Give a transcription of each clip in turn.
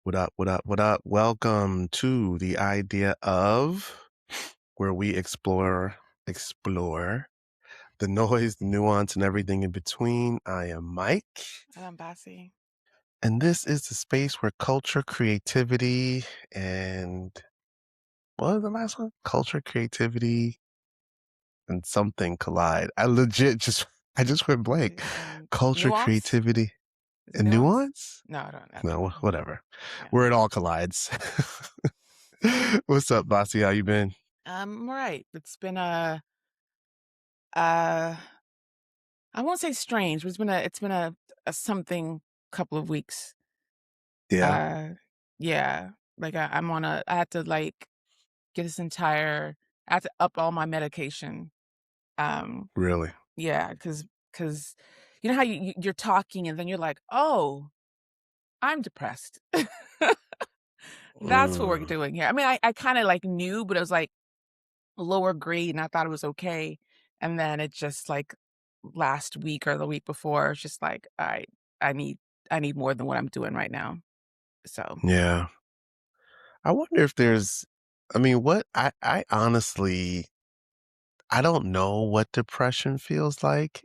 What up? What up? What up? Welcome to the idea of where we explore the noise, the nuance, and everything in between. I am Mike, And I'm Bossy. and this is the space where culture, creativity, and what was the last one? Culture, creativity, and something collide. I just went blank. And Culture, nuance? creativity, Is it and nuance? nuance? No, I don't. I No, don't know. whatever. Yeah. Where it all collides. What's up, Bossy? How you been? I'm all right. It's been uh, I won't say strange, but it's been a something couple of weeks. Yeah, Uh, yeah. Like I had to like get this entire, I had to up all my medication. Um, really. yeah, because you know how you're talking and then you're like, oh, I'm depressed. That's what we're Mm, doing here. I mean, I kind of like knew, but it was like lower grade and I thought it was okay. And then it just like last week or the week before, it's just like, I need I need more than what I'm doing right now. So yeah. I wonder if there's I mean, what I honestly I don't know what depression feels like.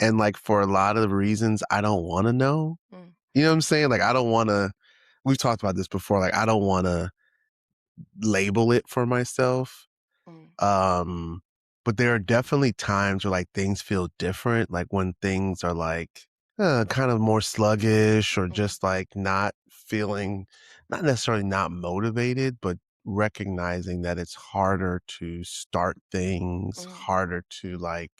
And like for a lot of the reasons I don't want to know. mm, You know what I'm saying? Like I don't want to we've talked about this before. Like I don't want to label it for myself. mm, Um, but there are definitely times where like things feel different, like when things are like kind of more sluggish or mm, just like not feeling, not necessarily not motivated, but recognizing that it's harder to start things, mm, harder to like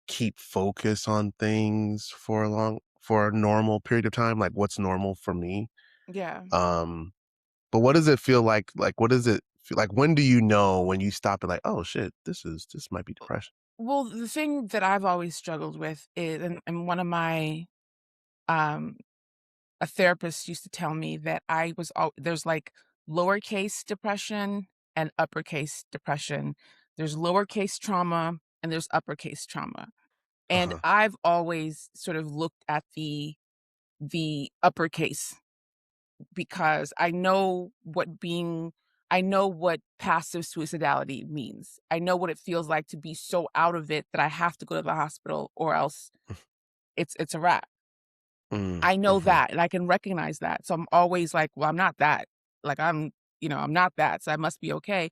keep focus on things for for a normal period of time, like what's normal for me. yeah. Um, but what does it feel like? Like, what does it feel like? When do you know when you stop and like, oh shit, this might be depression? Well, the thing that I've always struggled with is, and one of my um a therapist used to tell me that there's like lowercase depression and uppercase depression. There's lowercase trauma and there's uppercase trauma. And Uh-huh. I've always sort of looked at the uppercase because I know what passive suicidality means. I know what it feels like to be so out of it that I have to go to the hospital or else it's a wrap. Mm, I know mhm, that, and I can recognize that. So I'm always like, "Well, I'm not that." Like, I'm not that, so I must be okay.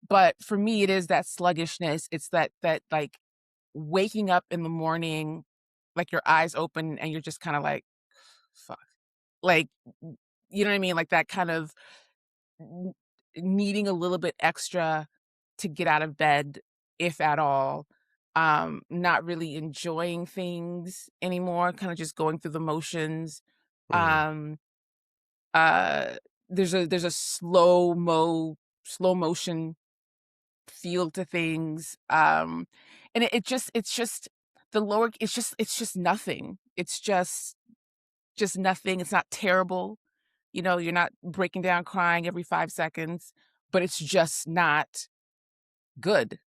But for me, it is that sluggishness. It's that, like, waking up in the morning, like, your eyes open and you're just kinda like, "Fuck." Like, you know what I mean? Like, that kind of n needing a little bit extra to get out of bed, if at all. Not really enjoying things anymore, kinda just going through the motions. mm, Um, uh, there's a slow motion feel to things, and it's just the lower it's just nothing. It's just nothing. It's not terrible, you're not breaking down crying every 5 seconds, but it's just not good.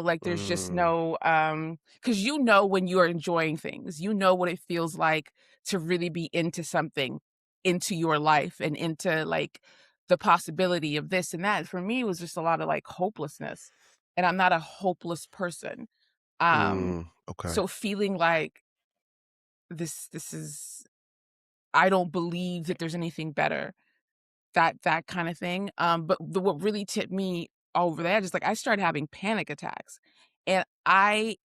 Like there's just mm, no because when you're enjoying things, you know what it feels like to really be into something, into your life and into like the possibility of this and that. For me, it was just a lot of like hopelessness. And I'm not a hopeless person. Um, okay. so feeling like this is I don't believe that there's anything better. That kinda thing, but what really tipped me over the edge is, like, I started having panic attacks, and I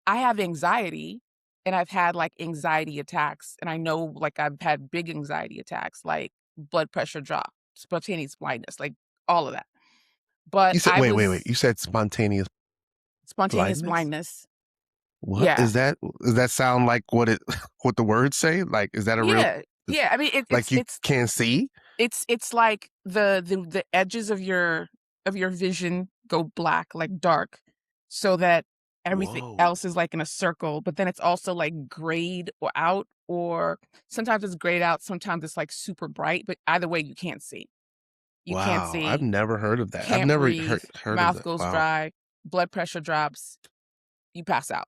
have anxiety, and I've had, like, anxiety attacks, and I know, like, I've had big anxiety attacks, like, blood pressure drop, spontaneous blindness, like, all of that, but You said I wait, wait, wait. was You said spontaneous spontaneous blindness? blindness. What Yeah. is that? Does that sound like what it what the words say? Like, is that a real Yeah, is- yeah, I mean, like you can't see? it's like the edges of your vision go black, like, dark, so that everything Whoa. else is, like, in a circle, but then it's also, like, grayed or out, or sometimes it's grayed out, sometimes it's, like, super bright, but either way, you can't see. You can't Wow. I've see, never heard of that. I've can't never breathe, heard of mouth that. goes Wow. dry, blood pressure drops, you pass out.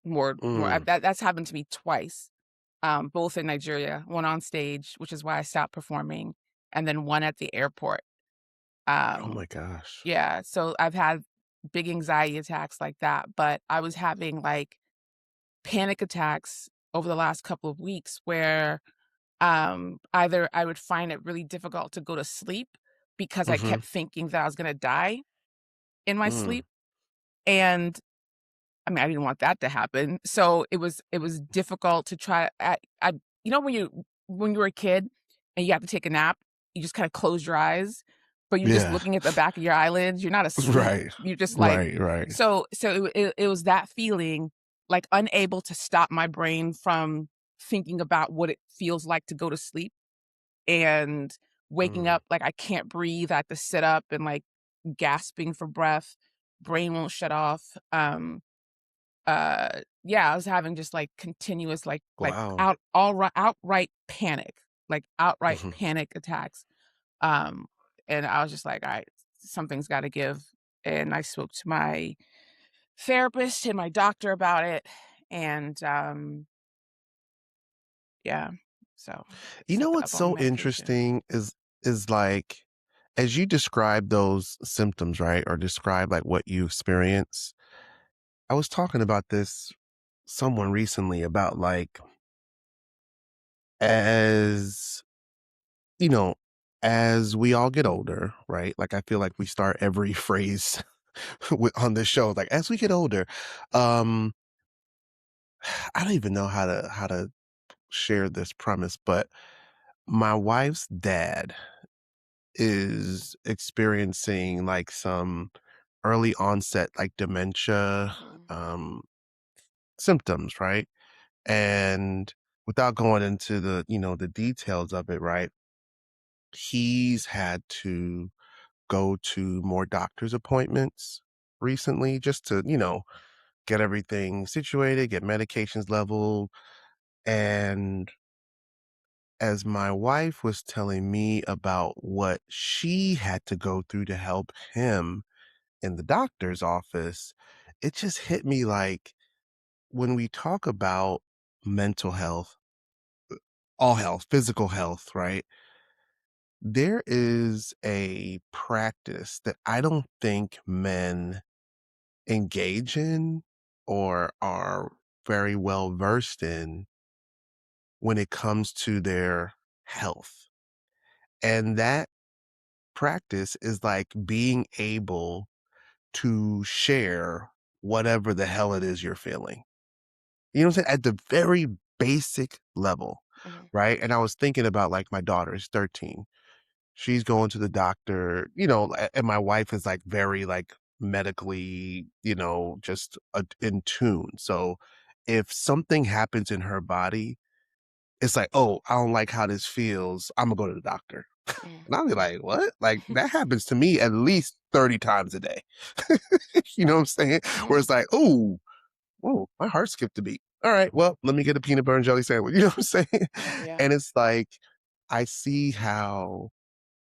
More Mm, that's happened to me twice. both in Nigeria, one on stage, which is why I stopped performing, and then one at the airport. Oh Um, my gosh. yeah, so I've had big anxiety attacks like that, but I was having, like, panic attacks over the last couple of weeks where, either I would find it really difficult to go to sleep because I Mhm. kept thinking that I was gonna die in my Mm. sleep, and I mean, I didn't want that to happen. So it was difficult to try I you know, when you were a kid and you have to take a nap, you just kinda close your eyes, but you're just Yeah. looking at the back of your eyelids, you're not asleep, Right. you're just like Right. so it was that feeling, like, unable to stop my brain from thinking about what it feels like to go to sleep, and waking Mm. up, like, I can't breathe, I have to sit up and, like, gasping for breath, brain won't shut off, yeah, I was having just, like, continuous, like, Wow. outright Mhm. panic attacks, um, and I was just like, "Alright, something's gotta give," and I spoke to my therapist and my doctor about it, and, yeah, so You know stepping what's up on the so medication. interesting is like as you describe those symptoms, right? Or describe like what you experience. I was talking about this someone recently about like as you know, as we all get older, right? Like I feel like we start every phrase on this show like as we get older. Um I don't even know how to share this premise, but my wife's dad is experiencing like some early onset like dementia Mhm, um symptoms, right? And without going into the details of it, right? He's had to go to more doctor's appointments recently just to, get everything situated, get medications leveled. And as my wife was telling me about what she had to go through to help him in the doctor's office, it just hit me like when we talk about mental health, all health, physical health, right? There is a practice that I don't think men engage in or are very well versed in when it comes to their health. And that practice is like being able to share whatever the hell it is you're feeling. You know what I'm saying? At the very basic level, mhm, right? And I was thinking about like my daughter is 13. She's going to the doctor, and my wife is like very like medically, just in tune. So if something happens in her body, it's like, oh, I don't like how this feels. I'm gonna go to the doctor. mhm. And I'll be like, what? Like that happens to me at least 30 times a day. You know what I'm saying? Where Yeah, it's like, oh, whoa, my heart skipped a beat. All right, well, let me get a peanut butter and jelly sandwich. You know what I'm saying? yeah, And it's like, I see how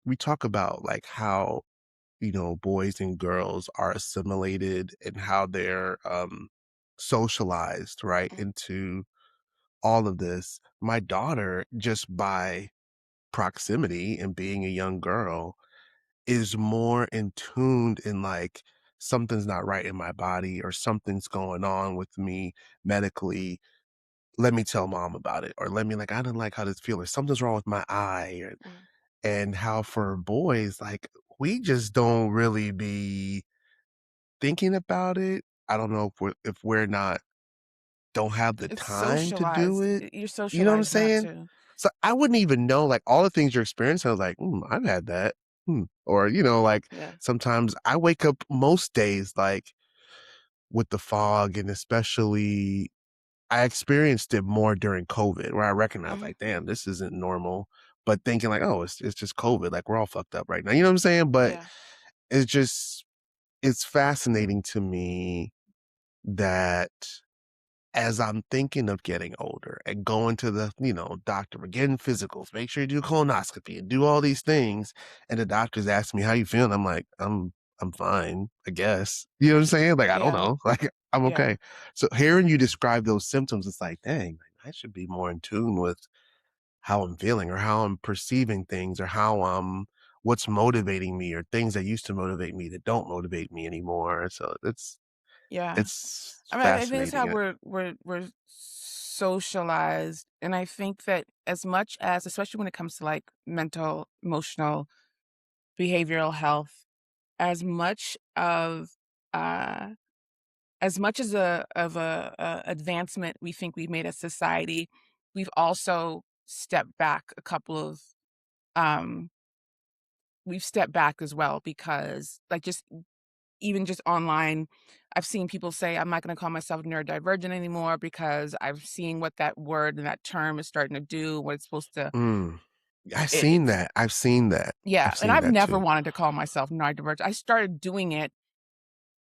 we talk about like how, boys and girls are assimilated and how they're socialized, right, mm, into all of this. My daughter, just by proximity and being a young girl, is more in tuned in like something's not right in my body or something's going on with me medically. Let me tell mom about it. Or let me like, I didn't like how this feels. Or something's wrong with my eye. mm. And how for boys, like we just don't really be thinking about it. I don't know if we're not don't have the It's time to do socialized. it. You're You know what I'm socialized not saying? to. So I wouldn't even know like all the things you're experiencing. I was like, I've had that. Or, like Yeah, sometimes I wake up most days like with the fog, and especially I experienced it more during COVID where I recognized mhm, like, damn, this isn't normal. But thinking like, oh, it's just COVID. Like we're all fucked up right now. You know what I'm saying? But yeah. it's just it's fascinating to me that as I'm thinking of getting older and going to the, doctor, we're getting physicals, make sure you do colonoscopy and do all these things. And the doctor's asking me, how you feeling? I'm like, I'm fine, I guess. You know what I'm saying? Like, I don't Yeah, know. Like, I'm yeah. okay. So hearing you describe those symptoms, it's like, dang. I should be more in tune with how I'm feeling or how I'm perceiving things or how what's motivating me or things that used to motivate me that don't motivate me anymore. So Yeah. it's I mean, I think it's fascinating. how we're socialized, and I think that as much as especially when it comes to, like, mental, emotional, behavioral health, as much of, uh as much as a advancement we think we've made as society, we've also stepped back a couple of, um we've stepped back as well because, like, just even just online, I've seen people say, "I'm not gonna call myself neurodivergent anymore because I've seen what that word and that term is starting to do, what it's supposed to." Mm. I've seen It's that. I've seen that. yeah, I've and seen I've that never too. wanted to call myself neurodivergent. I started doing it.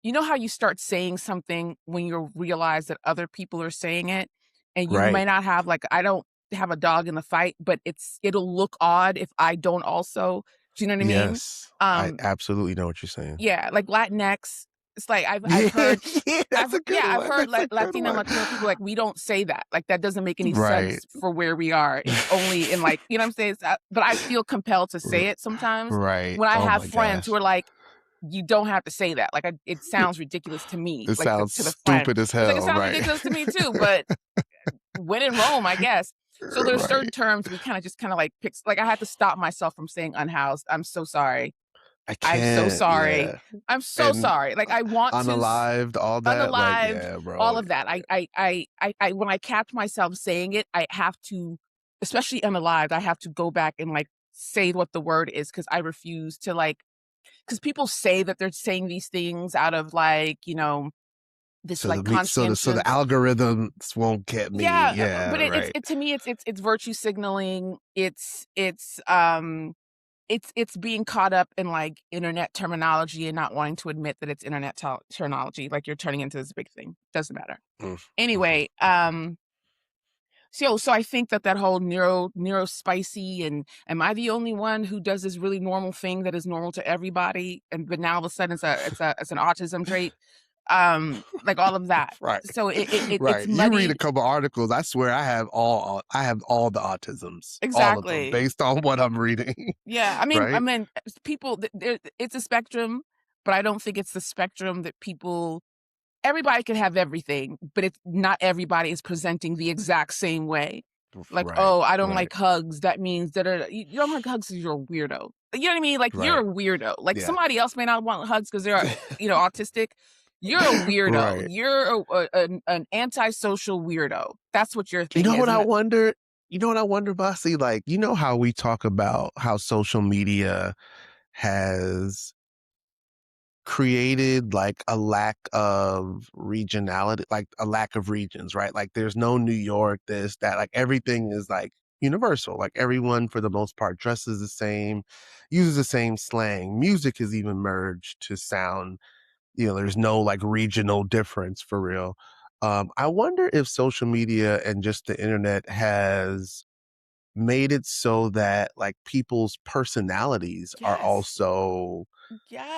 You know how you start saying something when you realize that other people are saying it, and you may Right. not have, like, I don't have a dog in the fight, but it'll look odd if I don't also. Do you know what I mean? Yes. I Um, absolutely know what you're saying. yeah, like Latinx, it's like I've Yeah, heard yeah, that's a good I've one. heard That's a good Latino and one. Latino people like, "We don't say that." Like, that doesn't make any Right. sense for where we are. It's only in, like, you know what I'm saying? But I feel compelled to R say it sometimes right. when I Oh have my friends who gosh. are like, "You don't have to say that." Like, it sounds ridiculous to me, It like, sounds to the friend. stupid as It's like, "It hell, sounds right. ridiculous to me too, but when in Rome, I guess." So there's certain Right. terms we kinda like pick like, I had to stop myself from saying unhoused. "I'm so sorry. I I'm so can't, sorry. yeah. I'm so And sorry." Like, I want to unalived, all that, like, unalived, yeah, bro. all of that. I when I catch myself saying it, I have to, especially unalived, I have to go back and, like, say what the word is because I refuse to, like, because people say that they're saying these things out of, like, this, So the like, me so the conscientious. algorithms won't get me. Yeah, Yeah, but it's right. to me, it's virtue signaling. It's being caught up in, like, internet terminology and not wanting to admit that it's internet terminology, like, you're turning into this big thing. Doesn't matter. Mm, mhm, Anyway, mhm. so I think that that whole neurospicy and am I the only one who does this really normal thing that is normal to everybody? And but now all of a sudden it's an autism trait. Like all of that. Right. So it's Right. You read a muddied. couple articles, I swear I have all the autisms, all of them Exactly. based on what I'm reading, Yeah. I right? mean, people. It's a spectrum, but I don't think it's the spectrum that people. Everybody can have everything, but it's not everybody is presenting the exact same way. Like, Right, "Oh, I don't right, like hugs." That means that you don't like hugs 'cause you're a weirdo. You know what I mean? Like, you're right. a weirdo. Like, Yeah. somebody else may not want hugs because 'cause they're, autistic. You're a weirdo. Right. You're an antisocial weirdo. That's what your You thing know is, what I and wonder? You know what I wonder, Bossy? Like, you know how we talk about how social media has created like a lack of regionality, like a lack of regions, right? Like there's no New York, this, that, like everything is like universal. Like everyone for the most part dresses the same, uses the same slang. Music has even merged to sound, there's no like regional difference for real. I wonder if social media and just the internet has made it so that like people's personalities are yes. also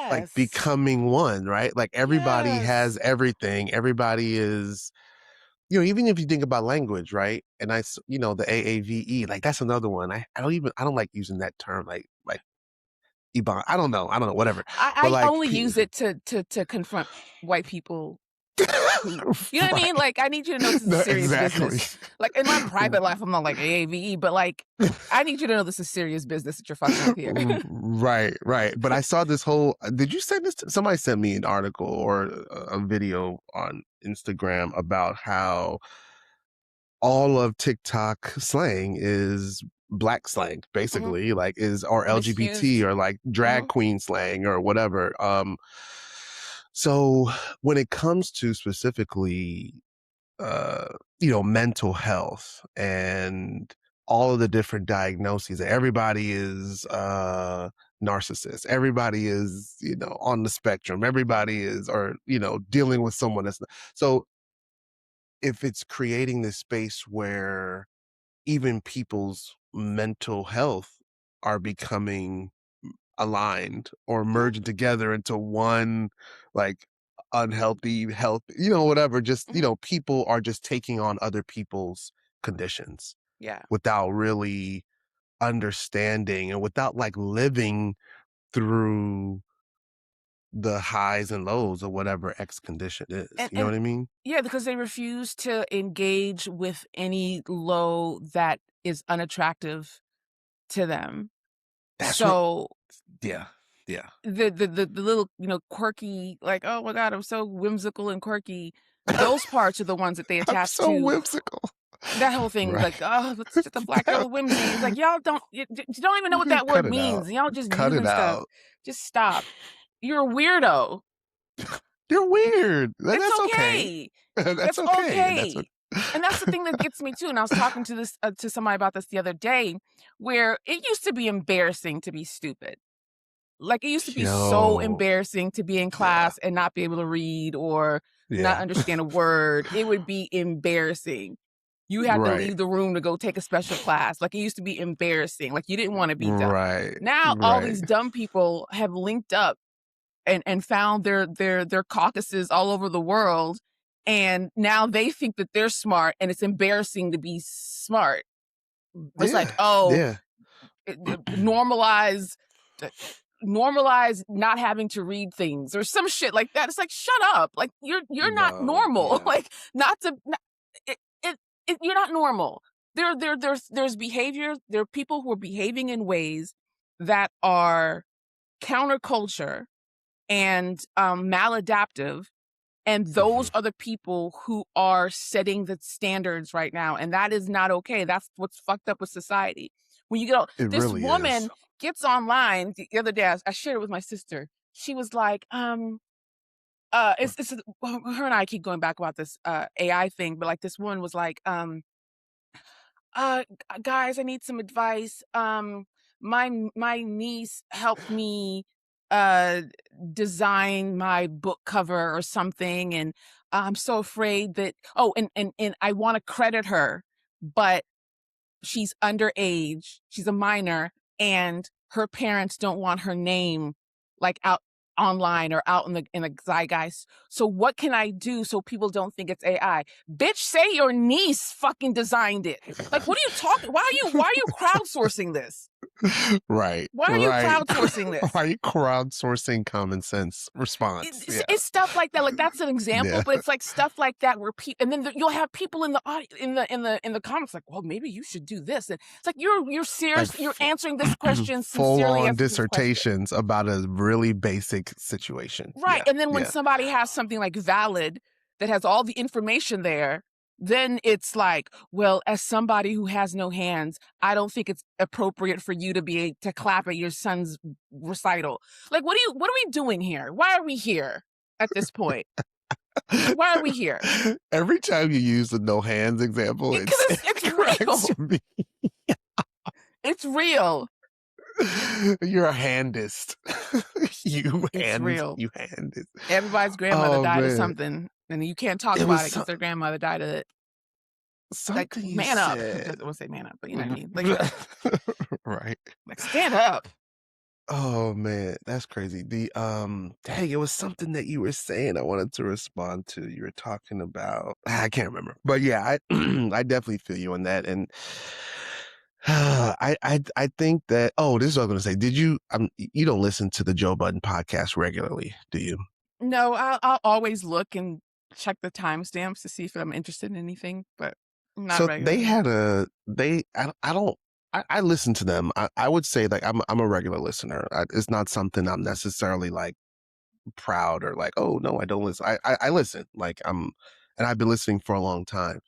like Yes. becoming one, right? Like everybody has Yes. everything. Everybody is, even if you think about language, right? And the AAVE, like that's another one. I don't like using that term, like Ebon. I don't know, whatever. But I like, only use it to confront white people who, you know what I mean? right? Like, I need you to know this is No, serious exactly. business. Like, in my private life, I'm not like AAVE, but, like, I need you to know this is serious business that you're fucking with here. Right, right. But I saw this whole. Did you send this? Somebody sent me an article or a video on Instagram about how all of TikTok slang is black slang, Mhm. basically, like is or LGBT Misused. or like drag Mhm. queen slang or whatever. So when it comes to specifically uh, mental health and all of the different diagnoses. Everybody is narcissist. Everybody is, on the spectrum. Everybody is, or, dealing with someone that's so if it's creating this space where even people's mental health are becoming aligned or Mhm. merging together into one like unhealthy health, whatever, just Mhm. people are just taking on other people's conditions Yeah. without really understanding and without like living through the highs and lows of whatever X condition is. You know And what I mean? yeah, because they refuse to engage with any low that is unattractive to them. That's what So yeah. Yeah. the little, quirky, like, "Oh my god, I'm so whimsical and quirky," those parts are the ones that they I'm attach so to. whimsical. That whole thing, Right. like, "Oh, it's just a black girl That with whimsy." It's like, y'all don't you don't even know what that cut word it out. means, and y'all just Cut it using stuff. out. Just stop. You're a weirdo. You're weird. It's That's okay. okay. That's It's okay. That's okay. what And that's the thing that gets me too, and I was talking to somebody about this the other day, where it used to be embarrassing to be stupid. Like, it used to be so Yo. embarrassing to be in Yeah. class and not be able to read or not Yeah. understand a word. It would be embarrassing. You had to Right. leave the room to go take a special class. Like, it used to be embarrassing. Like, you didn't wanna be dumb. Right. Now, all Right. these dumb people have linked up and found their caucuses all over the world, and now they think that they're smart, and it's embarrassing to be smart. It's like, Yeah. "Oh, Yeah. normalize d normalize not having to read things," or some shit like that. It's like, "Shut up." Like, you're not No. normal. Yeah. Like, not to not it you're not normal. There's behavior there are people who are behaving in ways that are counterculture and, maladaptive, and those Mhm. are the people who are setting the standards right now, and that is not okay. That's what's fucked up with society. When you get all It this really is. woman gets online the other day, I shared it with my sister. She was like, it's her and I keep going back about this, AI thing, but, like, this one was like, guys, I need some advice. My niece helped me uh design my book cover or something, and I'm so afraid that and I want to credit her, but she's underage, she's a minor, and her parents don't want her name, like, out online or out in the zeitgeist. So what can I do so people don't think it's AI? Bitch, say your niece fucking designed it. Like, what are you talking why are you crowdsourcing this? Right. Why are you Right. crowdsourcing this? Why are you crowdsourcing common sense response? It's Yeah. it's stuff like that, like, that's an example, Yeah. but it's, like, stuff like that where people, and then you'll have people in the in the comments like, "Well, maybe you should do this," and it's like, "You're Like serious you're answering this question full sincerely on as this question." dissertations about a really basic situation. Right, Yeah. and then when Yeah. somebody has something, like, valid that has all the information there, then it's like, "Well, as somebody who has no hands, I don't think it's appropriate for you to to clap at your son's recital." Like, what are we doing here? Why are we here at this point? Why are we here? Every time you use the no hands example, Because it it's cracks real. me. It's real. You're a handist. It's real. You handist. Everybody's grandmother Oh died of man. something, and you can't talk It was about it because their grandmother died of it. Like, something you man up. said. I won't say man up, but you know what I mean? Like, Right. stand up. Oh man, that's crazy. Dang, it was something that you were saying I wanted to respond to. You were talking about I can't remember. But yeah, I I definitely feel you on that. And I think that this is what I was gonna say. Did you you don't listen to the Joe Budden podcast regularly, do you? No, I'll always look and check the timestamps to see if I'm interested in anything, but not So they regularly. had a they I don't I listen to them. I would say like I'm a regular listener. It's not something I'm necessarily like proud or like, oh no, I don't listen. I listen. Like and I've been listening for a long time.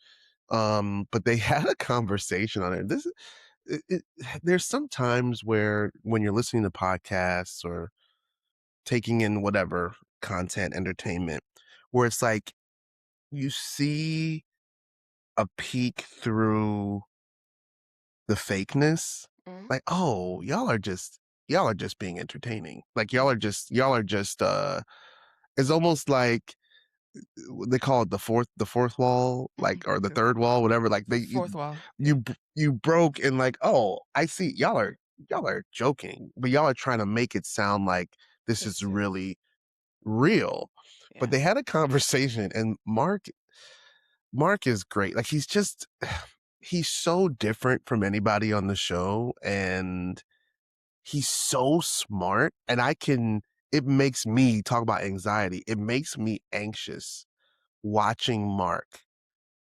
But they had a conversation on it. There's some times where when you're listening to podcasts or taking in whatever content, entertainment, where it's like you see a peek through the fakeness. Mhm. Like, oh, y'all are just being entertaining. Like y'all are just it's almost like they call it the fourth wall, like or the The third wall, whatever. Like fourth wall. Yeah. you broke and like, oh, I see y'all are joking, but y'all are trying to make it sound like this It's is serious. really real. But Yeah. they had a conversation, and Mark is great. Like he's so different from anybody on the show, and he's so smart, and it makes me talk about anxiety. It makes me anxious watching Mark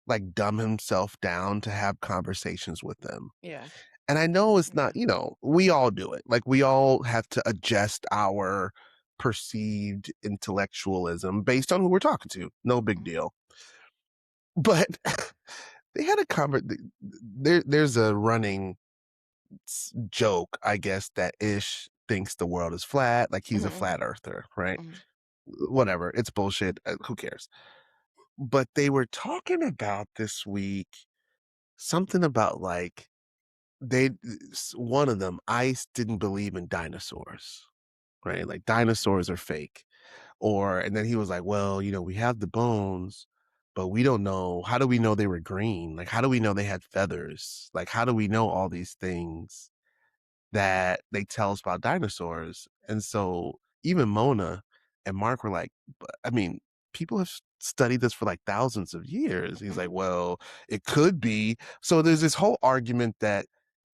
like dumb himself down to have conversations with them. Yeah. And I know it's Yeah. not, we all do it. Like we all have to adjust our perceived intellectualism based on who we're talking to. No big Mhm. deal. But they had a there's a running joke, I guess, that Ish thinks the world is flat, like he's a Mhm. flat earther, right? Mhm. Whatever, it's bullshit. Who cares? But they were talking about this week something about like one of them, Ice didn't believe in dinosaurs, right? Like dinosaurs are fake. And then he was like, well, we have the bones, but we don't know. How do we know they were green? Like, how do we know they had feathers? Like, how do we know all these things that they tell us about dinosaurs? And so even Mona and Mark were like, I mean, people have studied this for like thousands of years. He's like, Mhm. well, it could be. So there's this whole argument that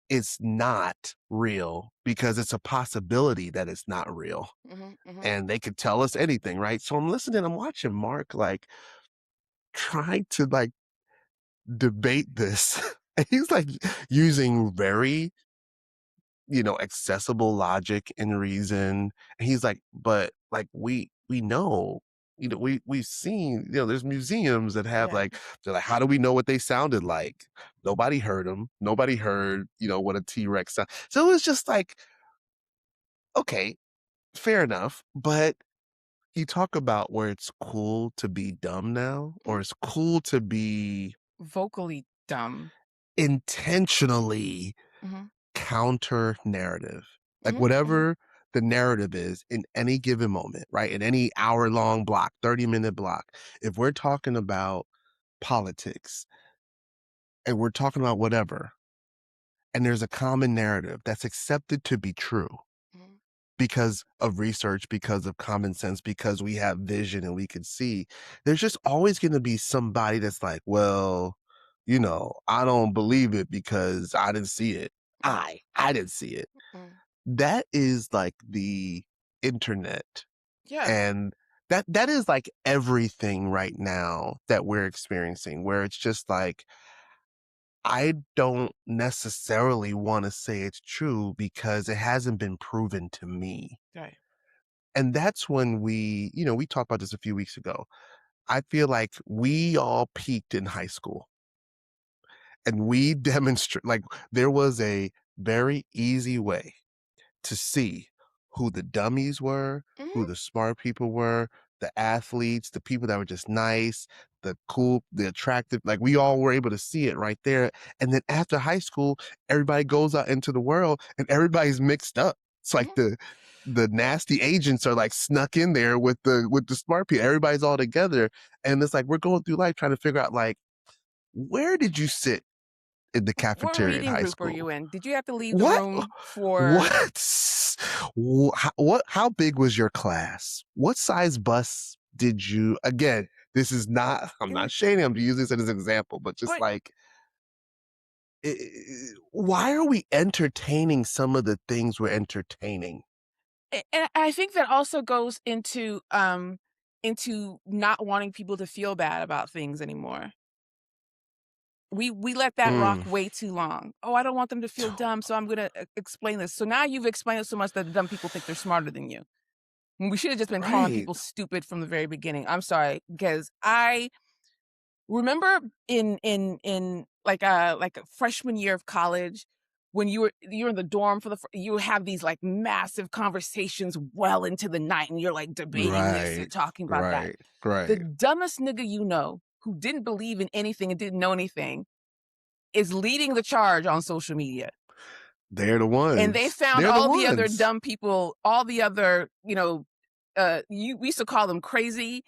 it's not real because it's a possibility that it's not real. Mhm. Mhm. And they could tell us anything, right? So I'm watching Mark like trying to like debate this. And he's like using very, accessible logic and reason. And he's like, but like we know, we've seen, there's museums that have Yeah. like, they're like, how do we know what they sounded like? Nobody heard them. Nobody heard, what a T-Rex sound. So it was just like, okay, fair enough. But you talk about where it's cool to be dumb now, Mhm. or it's cool to be Vocally dumb. intentionally Mhm. counter narrative. Like Mhm. Mhm. whatever the narrative is in any given moment, right? In any hour-long block, 30-minute block. If we're talking about politics and we're talking about whatever, and there's a common narrative that's accepted to be true Mhm. because of research, because of common sense, because we have vision and we can see, there's just always going to be somebody that's like, well, I don't believe it because I didn't see it. Mhm. I didn't see it. Mhm. That is like the internet. Yeah. And that is like everything right now that we're experiencing, where it's just like, I don't necessarily want to say it's true because it hasn't been proven to me. Right. And that's when we talked about this a few weeks ago. I feel like we all peaked in high school and we demonstrate like there was a very easy way to see who the dummies were, who Mhm. the smart people were, the athletes, the people that were just nice, the cool, the attractive. Like we all were able to see it right there. And then after high school, everybody goes out into the world and everybody's mixed up. It's like Mhm. the nasty agents are like snuck in there with the smart people. Everybody's all together. And it's like we're going through life trying to figure out like where did you sit in the What cafeteria in reading high group were you school? in? Did you have to leave the What? room for What? How big was your class? What size bus did you again, this is not I'm Mhm. not shading, I'm using this as an example, but just But like why are we entertaining some of the things we're entertaining? and I think that also goes into not wanting people to feel bad about things anymore. We let that Mm, rock way too long. "Oh, I don't want them to feel dumb, so I'm gonna explain this." So now you've explained it so much that the dumb people think they're smarter than you. When we should have just been calling right. people stupid from the very beginning. I'm sorry, because I remember in like a freshman year of college when you're in the dorm for you have these like massive conversations well into the night and you're like debating this Right. and talking about that. Right. The Right. dumbest nigga you know who didn't believe in anything and didn't know anything is leading the charge on social media. They're the And they ones. found They're the all the other ones. dumb people, all the other, we used to call them crazy.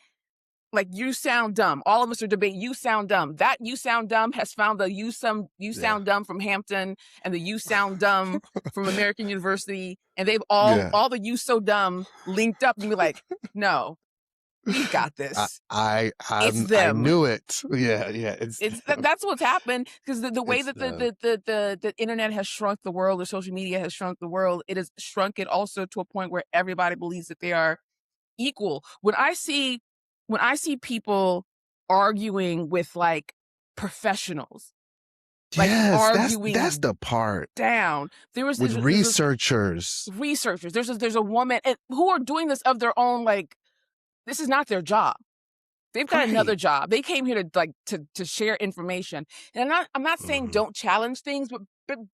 Like, "You sound dumb." All of us are debating, "You sound dumb." That "You sound dumb" has found the You Yeah. sound dumb from Hampton and the You sound dumb from American University, and they've Yeah. all the You so dumb linked up and be like, "No." We've got I this. I It's I them. knew it. Yeah, yeah, it's It's them. that's what's happened because the way It's that them. the internet has shrunk the world, or social media has shrunk the world, it has shrunk it also to a point where everybody believes that they are equal. When I see people arguing with, like, professionals, like, Yes, that's arguing the part down, with there's this researchers. researchers, there's a woman and who are doing this of their own, like, this is not their job. They've got another Right. job. They came here to, like, to share information, and I'm not saying Mhm. don't challenge things, but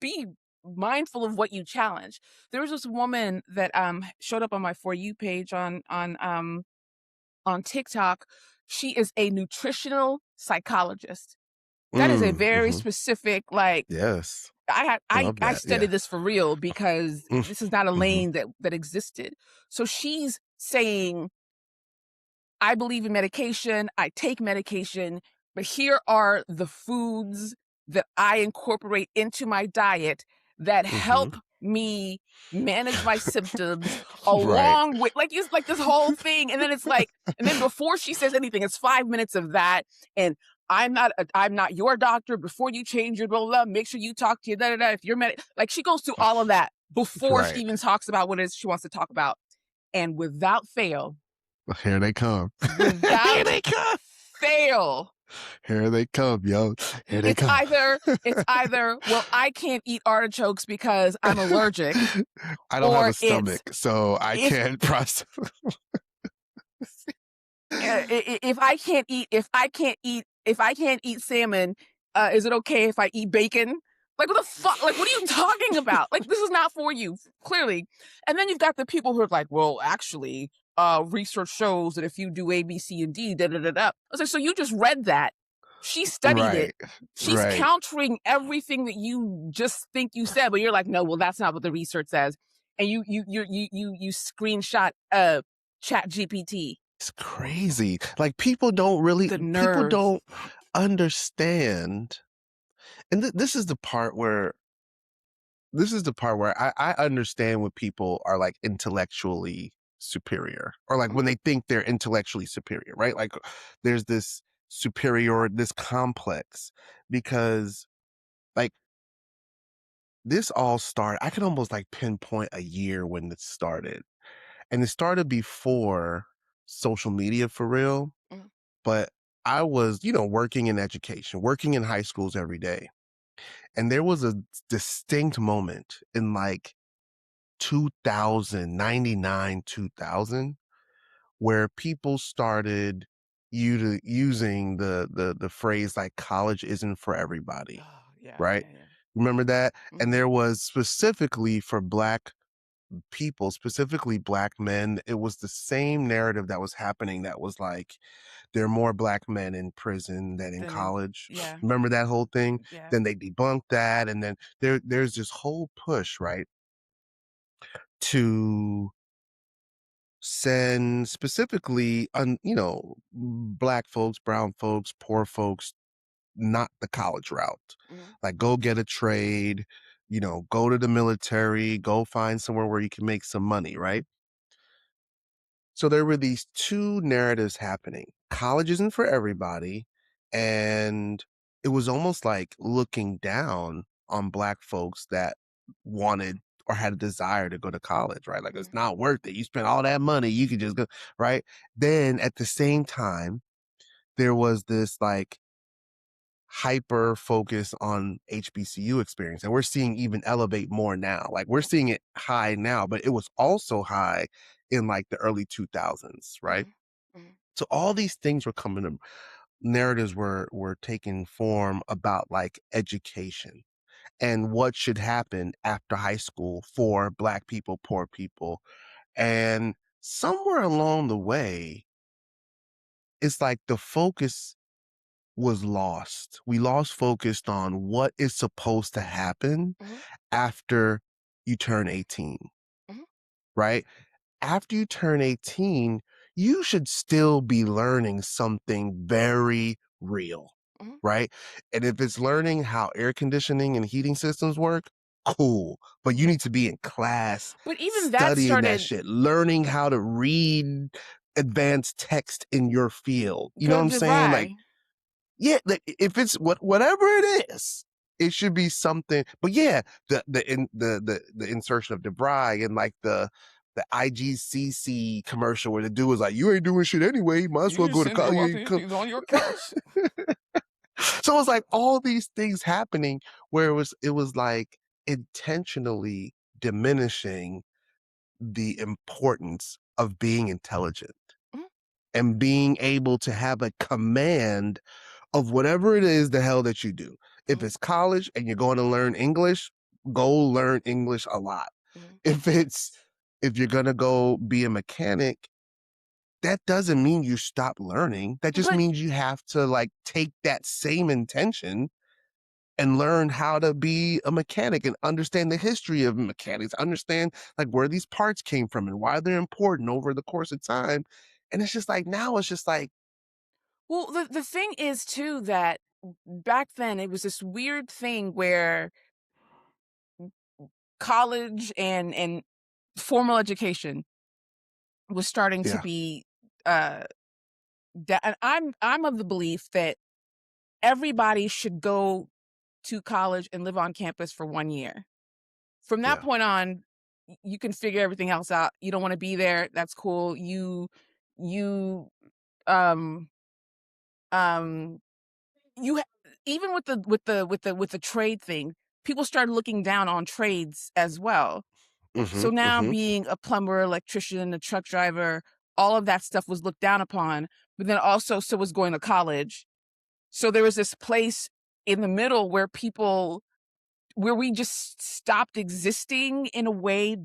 be mindful of what you challenge. There was this woman that, showed up on my For You page on TikTok. She is a nutritional psychologist. That is a very Mhm. specific, like, Yes. I had Love I that, yeah. studied this for real because Mm, this is not a mhm, lane that existed. So she's saying, I believe in medication, I take medication, but here are the foods that I incorporate into my diet that mhm. help me manage my symptoms Right. along with like this whole thing, and then it's like and then before she says anything, it's 5 minutes of that, and I'm not your doctor, before you change your blah, blah, blah, make sure you talk to your da, da, da, if you're like, she goes through all of that before she Right. even talks about what it is she wants to talk about, and without fail Here they come. Here without they come. fail. Here they come, yo. Here they It's come. either it's either, "Well, I can't eat artichokes because I'm allergic," I don't have or a stomach, so I it's, can't process. "If I can't eat salmon, is it okay if I eat bacon?" Like, what the fuck? Like, what are you talking about? Like, this is not for you, clearly. And then you've got the people who are like, "Well, actually, research shows that if you do A, B, C, and D, da da da da." I was like, "So you just read that. She studied it. Right. She's Right. countering everything that you just think you said, but you're like, no, well, that's not what the research says." And you screenshot Chat GPT. It's crazy. Like The people nerve. don't understand. And this is the part where I understand when people are like intellectually superior or like Mhm, when they think they're intellectually superior, right? Like there's this this complex because like this all started, I can almost like pinpoint a year when it started. And it started before social media for real, mhm. but I was, working in education, working in high schools every day. And there was a distinct moment in like 2000, where people started using the phrase like college isn't for everybody, Oh, yeah, right? yeah, yeah. Remember that? And Mhm, there was specifically for black people, specifically black men, it was the same narrative that was happening that was like there are more black men in prison than in then in college. yeah, Remember that whole thing? yeah. Then they debunked that, and then there's this whole push, right, to send specifically black folks, brown folks, poor folks, not the college route. Mhm, Like go get a trade, go to the military, go find somewhere where you can make some money, right? So there were these two narratives happening. College isn't for everybody, and it was almost like looking down on black folks that wanted or had a desire to go to college, right? Like it's mhm, not worth it. You spend all that money, you could just go, right? Then at the same time, there was this like hyper focus on HBCU experience. And we're seeing even elevate more now. Like we're seeing it high now, but it was also high in like the early 2000s, right? mhm, mhm, So all these things were coming to narratives were taking form about like education and what should happen after high school for black people, poor people. And somewhere along the way, it's like the focus was lost. We lost focus on what is supposed to happen mhm, after you turn 18, mhm, right? After you turn 18, you should still be learning something very real, mhm. right? And if it's learning how air conditioning and heating systems work, cool. But you need to be in class But even that studying that started shit, learning how to read advanced text in your field. You know what I'm Good saying? Like, right. yeah, like, if it's whatever it is, it should be something. But yeah, the insertion of DeVry and like the IGCC commercial where the dude was like, "You ain't doing shit anyway. You might as You well just go to sitting there college." watching these on your couch. So it's like all these things happening where it was like intentionally diminishing the importance of being intelligent Mhm, and being able to have a command of whatever it is the hell that you do. If mhm, it's college and you're going to learn English, go learn English a lot. mhm. If it's if you're going to go be a mechanic, that doesn't mean you stop learning. That just But means you have to like take that same intention and learn how to be a mechanic and understand the history of mechanics, understand like where these parts came from and why they're important over the course of time. And it's just like now it's just like, well, the thing is too that back then it was this weird thing where college and formal education was starting to yeah, be uh and I'm of the belief that everybody should go to college and live on campus for 1 year. From that yeah, point on, you can figure everything else out. You don't wanna be there, that's cool. You, um, um, you ha even with the trade thing, people started looking down on trades as well. mm-hmm, So now mm-hmm, being a plumber, electrician, a truck driver, all of that stuff was looked down upon, but then also so was going to college. So there was this place in the middle where we just stopped existing in a way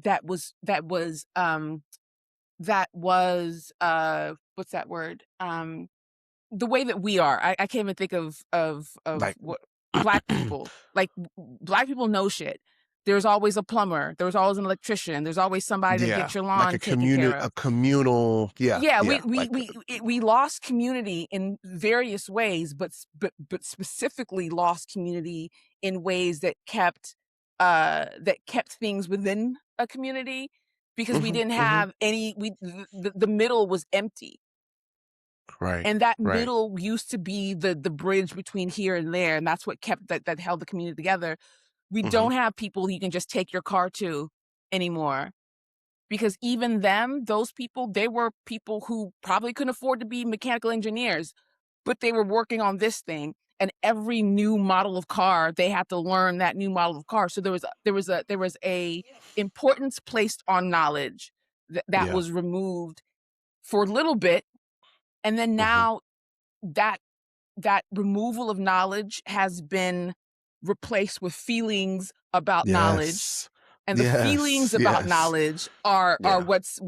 what's that word? The way that we are. I can't even think of like, what black people. Like black people know shit. There's always a plumber, there's always an electrician, there's always somebody to yeah, get your like lawn taken care a of. communal, yeah, Yeah, yeah, like, we lost community in various ways, but specifically lost community in ways that kept things within a community because we mm-hmm, didn't mm-hmm, have any we the middle was empty. right, And that right, middle used to be the bridge between here and there, and that's what kept that held the community together. We mm-hmm, don't have people you can just take your car to anymore. Because even them, those people, they were people who probably couldn't afford to be mechanical engineers, but they were working on this thing. And every new model of car, they had to learn that new model of car. So there was a importance placed on knowledge that yeah, was removed for a little bit. And then mm-hmm, now that that removal of knowledge has been replaced with feelings about knowledge, yes, and the feelings yes, about yes, knowledge are yeah, what's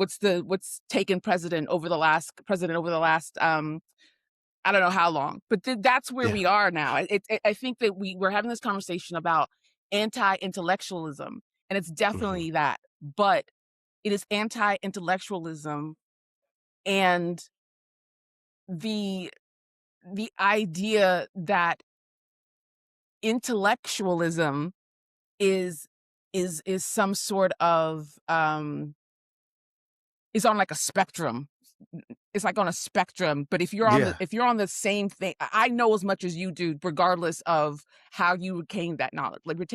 taken precedent over the last I don't know how long, but that's where yeah, we are now. I think that we're having this conversation about anti-intellectualism, and it's mm-hmm, definitely that, but it is anti-intellectualism and the the idea that intellectualism is is some sort of is on like a spectrum. It's like on a spectrum, but yeah, if you're on the same thing, I know as much as you do, regardless of how you retain that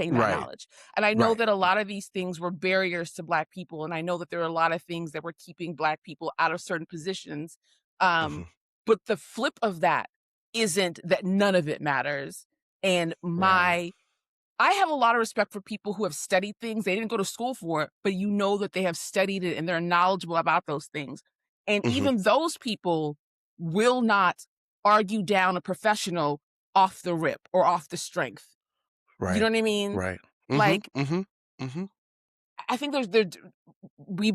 right, knowledge. And I know right, that a lot of these things were barriers to Black people, and I know that there are a lot of things that were keeping Black people out of certain positions. Um, mm-hmm, but the flip of that isn't that none of it matters. And right, I have a lot of respect for people who have studied things. They didn't go to school for it, but you know that they have studied it and they're knowledgeable about those things. And mm-hmm, even those people will not argue down a professional off the rip or off the strength. You know right, what I mean? right, mm-hmm, Like, mm-hmm, mm-hmm, I think we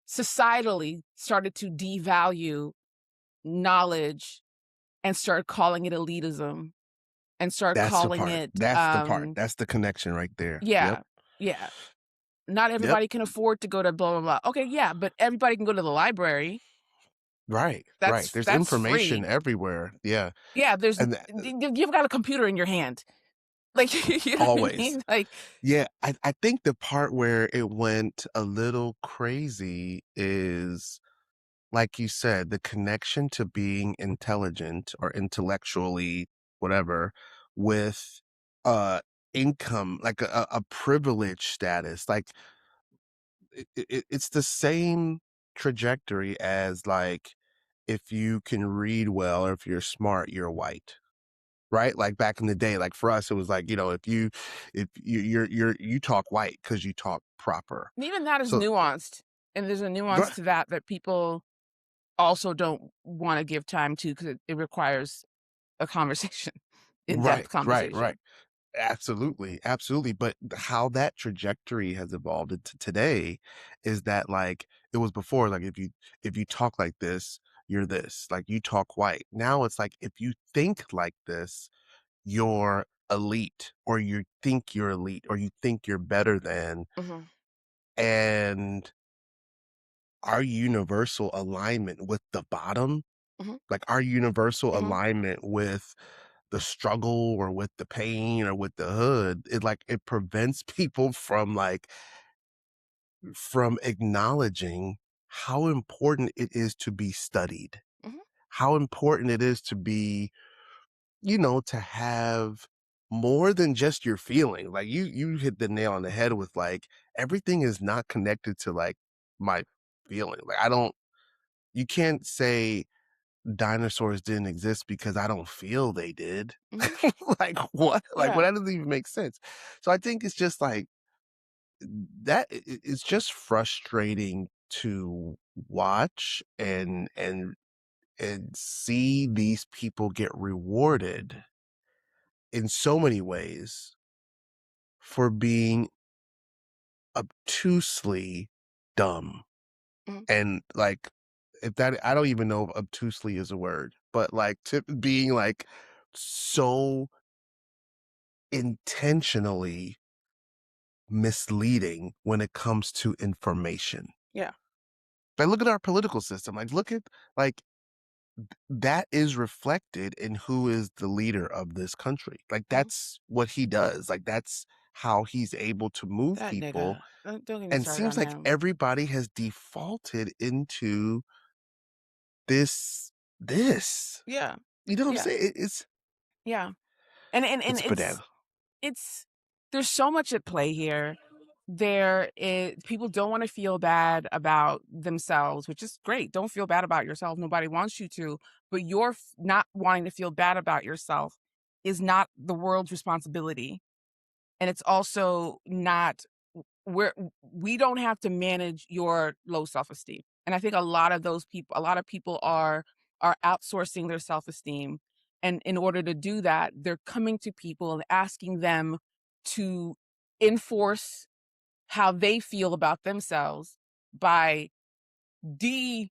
societally started to devalue knowledge and started calling it elitism and start that's the calling part, it, that's the connection right there, yep, yeah, yeah. Not yep, everybody can afford to go to blah, blah, blah. Okay, yeah, but everybody can go to the library. right, right, there's That's information free. everywhere, yeah, Yeah, and you've got a computer in your hand. Like, you know what I always. mean? Like, Yeah, I think the part where it went a little crazy is like you said, the connection to being intelligent or intellectually whatever with uh income, like a privilege status, like it's the same trajectory as like if you can read well or if you're smart, you're white. Right? Like back in the day, like for us, it was like, you talk white because you talk proper. And even that is So nuanced, and there's a nuance right, to that that people also don't wanna give time to because it requires a conversation, in-depth right, right, conversation. right. Absolutely, absolutely, but how that trajectory has evolved into today is that, like, it was before, like, if you talk like this, you're this, like, you talk white. Now it's like, if you think like this, you're elite, or you think you're elite, or you think you're better than, Mhm, and our universal alignment with the bottom, mhm, like, our universal mhm, alignment with the struggle or with the pain or with the hood, it prevents people from, like, from acknowledging how important it is to be studied, mhm, how important it is to be, to have more than just your feeling. Like, you hit the nail on the head with, like, everything is not connected to, like, my feeling. Like, I don't you can't say dinosaurs didn't exist because I don't feel they did. mhm. Like, what? Like, Yeah, well, that doesn't even make sense. So I think it's just like that it's just frustrating to watch and see these people get rewarded in so many ways for being obtusely dumb. mhm, And like, if that I don't even know if obtusely is a word, but like to being like so intentionally misleading when it comes to information. yeah, Like, look at our political system. Like, look at like that is reflected in who is the leader of this country. Like, mhm. that's what he does. Like, that's how he's able to move That people. nigga, don't get me And started seems on like him. everybody has defaulted into this this. Yeah, You know what I'm yeah, saying? It's yeah, and it's banana. it's there's so much at play here. There is people don't wanna feel bad about themselves, which is great. Don't feel bad about yourself, nobody wants you to, but your not wanting to feel bad about yourself is not the world's responsibility, and it's also not we're we don't have to manage your low self-esteem. And I think a lot of people are outsourcing their self-esteem. And in order to do that, they're coming to people and asking them to enforce how they feel about themselves by de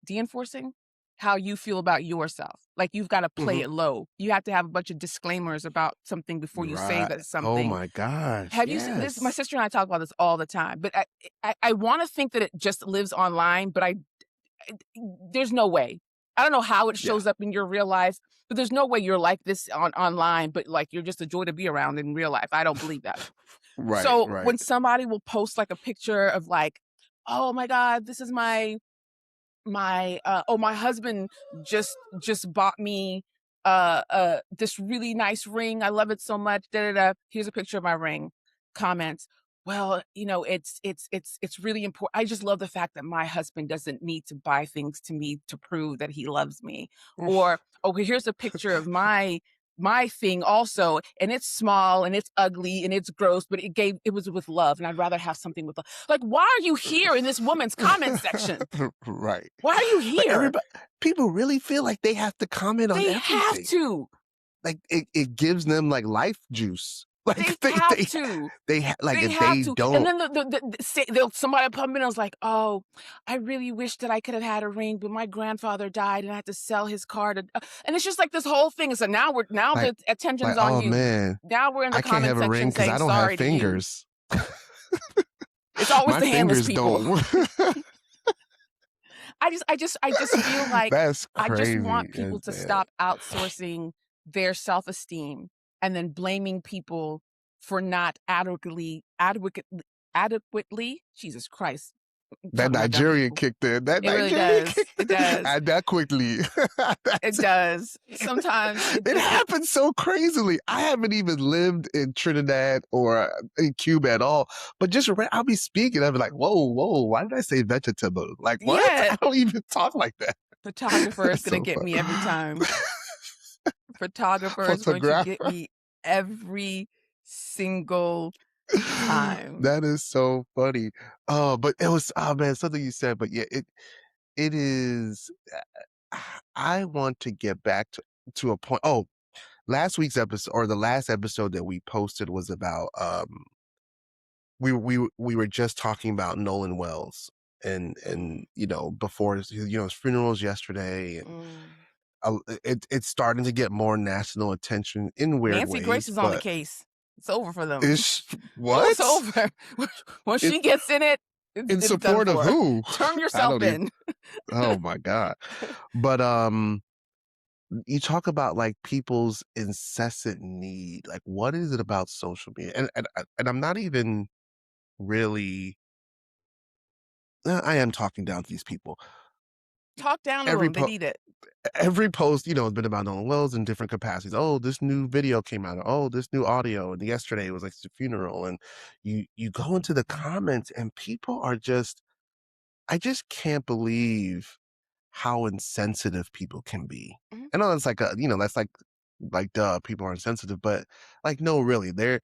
de-enforcing how you feel about yourself. Like you've got to play Mhm. it low. You have to have a bunch of disclaimers about something before you say Right. that Oh something. my gosh. Have you seen this? My Yes. sister and I talk about this all the time, but I wanna think that it just lives online, but I there's no way. I don't know how it Yeah. shows up in your real life, but there's no way you're like this online, but, like, you're just a joy to be around in real life. I don't believe that. Right, So, right. when somebody will post, like, a picture of, like, "Oh my god, this is my husband just bought me this really nice ring. I love it so much. Da da da. Here's a picture of my ring. Comments. Well, it's really important. I just love the fact that my husband doesn't need to buy things to me to prove that he loves me. Or, okay, here's a picture of my thing also, and it's small and it's ugly and it's gross, but it was with love, and I'd rather have something with love. Like, why are you here in this woman's comment section? Right. Why are you But here? everybody people really feel like they have to comment on They have everything. to. Like, it gives them, like, life juice. They Like, have to. like, They if have they to. And don't then the say they'll somebody will come in and was like, "Oh, I really wish that I could have had a ring, but my grandfather died and I had to sell his car to," and it's just like this whole thing. So now like the attention's on "Oh, you. man, Now we're in the I can't comment have a ring section because saying I don't have sorry to you. fingers. It's always My the handless fingers people. don't." I just feel like That's I just crazy, want people to man. stop outsourcing their self-esteem and then blaming people for not adequately Jesus Christ. That Talking about dumb Nigerian people. kicked in. That It really Nigerian does. kicked It does. and that quickly. It That's does. Sometimes it happens so crazily. I haven't even lived in Trinidad or in Cuba at all, but just I'll be speaking. I'll be like, whoa, whoa, why did I say vegetable? Like, what? yeah, I don't even talk like that. photographer is That's gonna so get fun. me every time. Photographer is going to get Photographer. me every single time. That is so funny. Oh, but it was oh man, something you said, but yeah, it is I want to get back to a point. Oh, last week's episode or the last episode that we posted was about we were just talking about Nolan Wells and Mm, before his funeral was yesterday and mm. it's starting to get more national attention in weird Nancy Grace ways, is on the but case. It's over for them. is Oh, it's what over. Once it she gets in it, in it's done support of for. who? Turn I yourself don't even. in. Oh my god! But you talk about like people's incessant need. Like, what is it about social media? And I'm not even really. I am talking down to these people. Talk down to Every them. They po- need it. every post, has been about Nolan Wells in different capacities. Oh, this new video came out. Oh, this new audio. And yesterday was like the funeral. And you go into the comments, and people are just. I just can't believe how insensitive people can be. Mhm, I know that's like that's like duh, people are insensitive, but like no, really, they're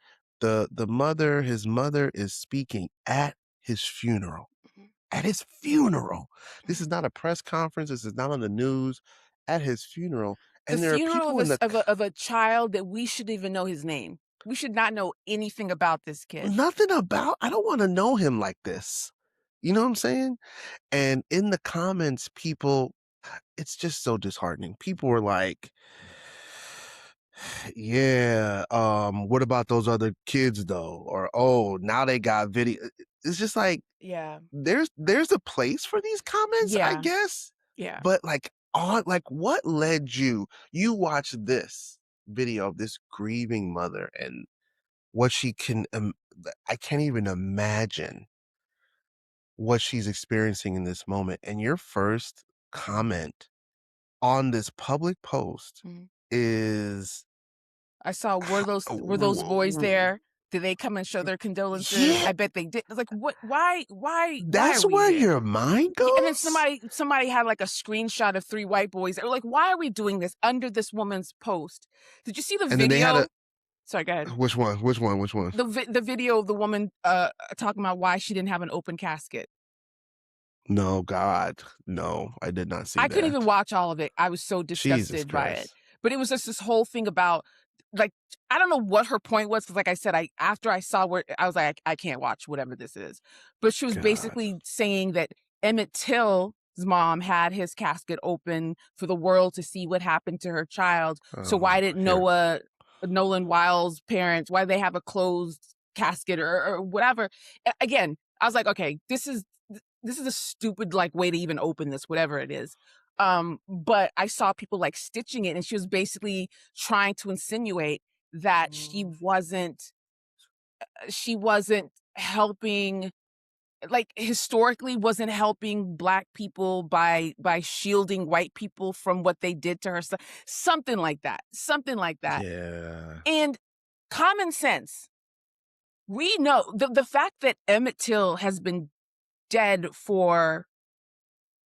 his mother is speaking at his funeral. mhm, At his funeral. This mhm. is not a press conference. This is not on the news. At his funeral, The and there are funeral of people a, in the of a child that we shouldn't even know his name. We should not know anything about this kid. nothing about. I don't want to know him like this. You know what I'm saying? And in the comments, people, it's just so disheartening. People were like, yeah, what about those other kids though? Or oh, now they got video. It's just like Yeah. there's a place for these comments, I Yeah. guess. Yeah. But like on like what led you watch this video of this grieving mother and what she can I can't even imagine what she's experiencing in this moment. And your first comment on this public post Mhm. is I saw were those boys w- there? Did they come and show their condolences? yeah, I bet they did. It's like, what why are that's we where here? your mind Yeah, and then goes? somebody had like a screenshot of 3 white boys. They were like, "Why are we doing this under this woman's post?" Did you see the And then they had a video? Sorry, go ahead. which one? Which one? Which one? The video of the woman talking about why she didn't have an open casket. No, God. No, I did not see I couldn't even that. watch all of it. I was so Jesus disgusted by it. Christ. But it was just this whole thing about like I don't know what her point was because like I said, I after I saw where I was like, I can't watch whatever this is. But she was God. basically saying that Emmett Till's mom had his casket open for the world to see what happened to her child. So Oh, why didn't here. Nolan Wild's parents, why they have a closed casket or whatever? Again, I was like, okay, this is a stupid like way to even open this, whatever it is. But I saw people like stitching it, and she was basically trying to insinuate that she wasn't helping like historically wasn't helping black people by shielding white people from what they did to her something like that, something like that. Yeah. And common sense, we know the fact that Emmett Till has been dead for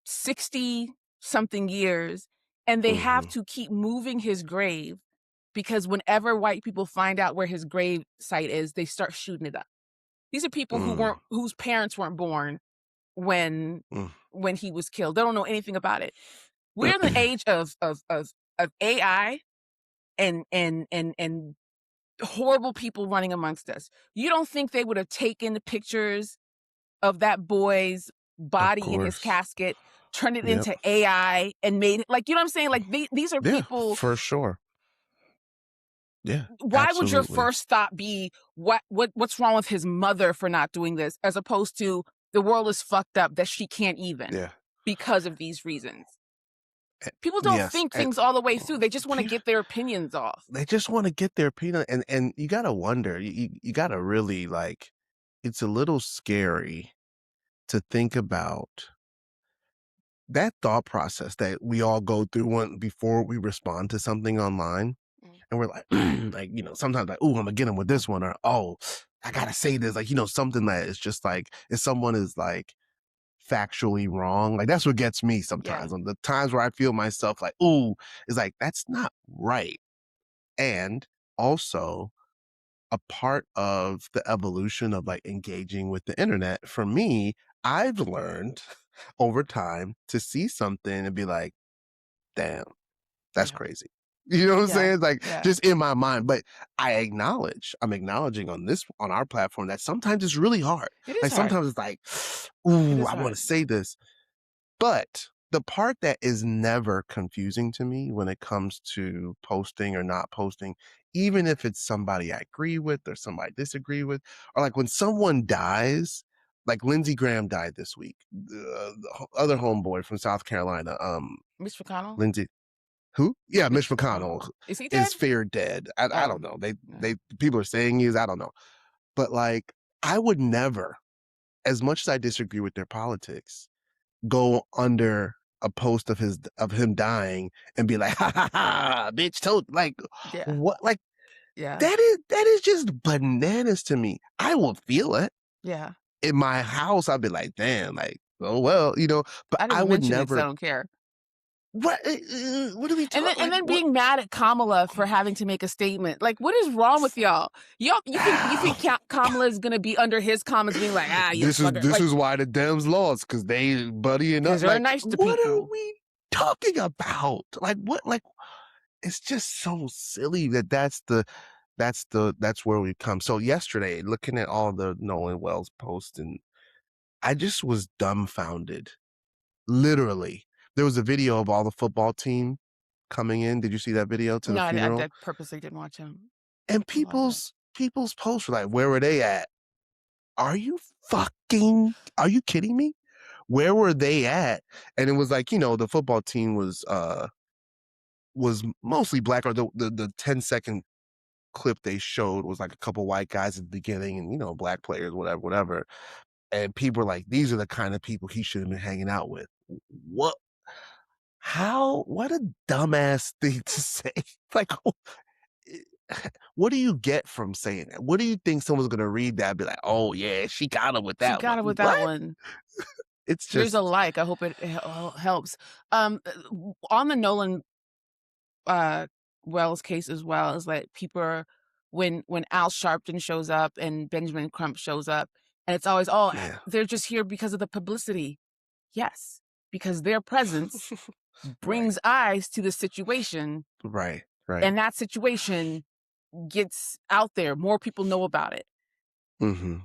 60 something years, and they have Mhm. to keep moving his grave because whenever white people find out where his grave site is, they start shooting it up. These are people Mm, whose parents weren't born when mm. when he was killed. They don't know anything about it. We're in the age of AI and horrible people running amongst us. You don't think they would have taken the pictures of that boy's Of body in his course. casket, turned it Yep. into AI and made it like, you know what I'm saying? Like these are Yeah, people. for sure. Yeah, Why would your absolutely. first thought be what's wrong with his mother for not doing this, as opposed to the world is fucked up that she can't even Yeah. because of these reasons? Eh, People don't yes, think things all the way through. They just want to yeah, get their opinions off. they just wanna get their peanut and you gotta wonder, you gotta really, like it's a little scary to think about that thought process that we all go through when before we respond to something online, Mm, and we're like, like, sometimes like, "Oh, I'm gonna get him with this one," or "Oh, I gotta say this," like, something that is just like if someone is like factually wrong, like that's what gets me yeah, sometimes. On the times where I feel myself like, "Ooh," is like that's not right. And also a part of the evolution of like engaging with the internet for me, I've learned over time to see something and be like, damn, that's yeah, crazy. You know what I'm yeah, saying? Like yeah. just in my mind. But I'm acknowledging on our platform that sometimes it's really hard. It is Like hard. sometimes it's like, It ooh, is I want hard. to say this. But the part that is never confusing to me when it comes to posting or not posting, even if it's somebody I agree with or somebody I disagree with, or like when someone dies, like Lindsey Graham died this week, the other homeboy from South Carolina, Mitch McConnell? Lindsey, who? Yeah, Mitch Mitch McConnell. McConnell Is he dead? is feared dead. I Oh, don't know. no. They people are saying he is. I don't know. But like, I would never, as much as I disagree with their politics, go under a post of him dying and be like, ha ha ha, bitch told like Yeah, what like yeah, that is just bananas to me. I will feel it yeah. in my house. I'd be like, damn, like, oh well, but I I didn't would mention it, so I never don't care. what are we talking And like then what being mad at Kamala for having to make a statement. Like, what is wrong with y'all? Y'all, you think Kamala is gonna be under his comments, being like, ah, you this is slugger, this like, is why the Dems lost because they buddying up because they're like nice to what are people. we talking about like what like it's just so silly that that's where we come. So yesterday, looking at all the Nolan Wells posts, and I just was dumbfounded. Literally, there was a video of all the football team coming in. Did you see that video to the No, funeral? I purposely didn't watch him. And A lot of it. people's posts were like, "Where were they at? Are you fucking? Are you kidding me? Where were they at?" And it was like, the football team was mostly black, or the 10-second clip they showed was like a couple white guys at the beginning and black players, whatever, and people were like, these are the kind of people he should have been hanging out with. What? How? What a dumbass thing to say. Like, what do you get from saying that? What do you think someone's gonna read that and be like, oh yeah, she got him with She that one? got it with that What? one. It's Here's a just like. I hope it helps. On the Nolan uh Wells case as well, is like people are, when Al Sharpton shows up and Benjamin Crump shows up, and it's always, oh, yeah. they're just here because of the publicity. Yes, because their presence Right. brings eyes to the situation, Right. Right. and that situation gets out there. More people know about it. Mm-hmm.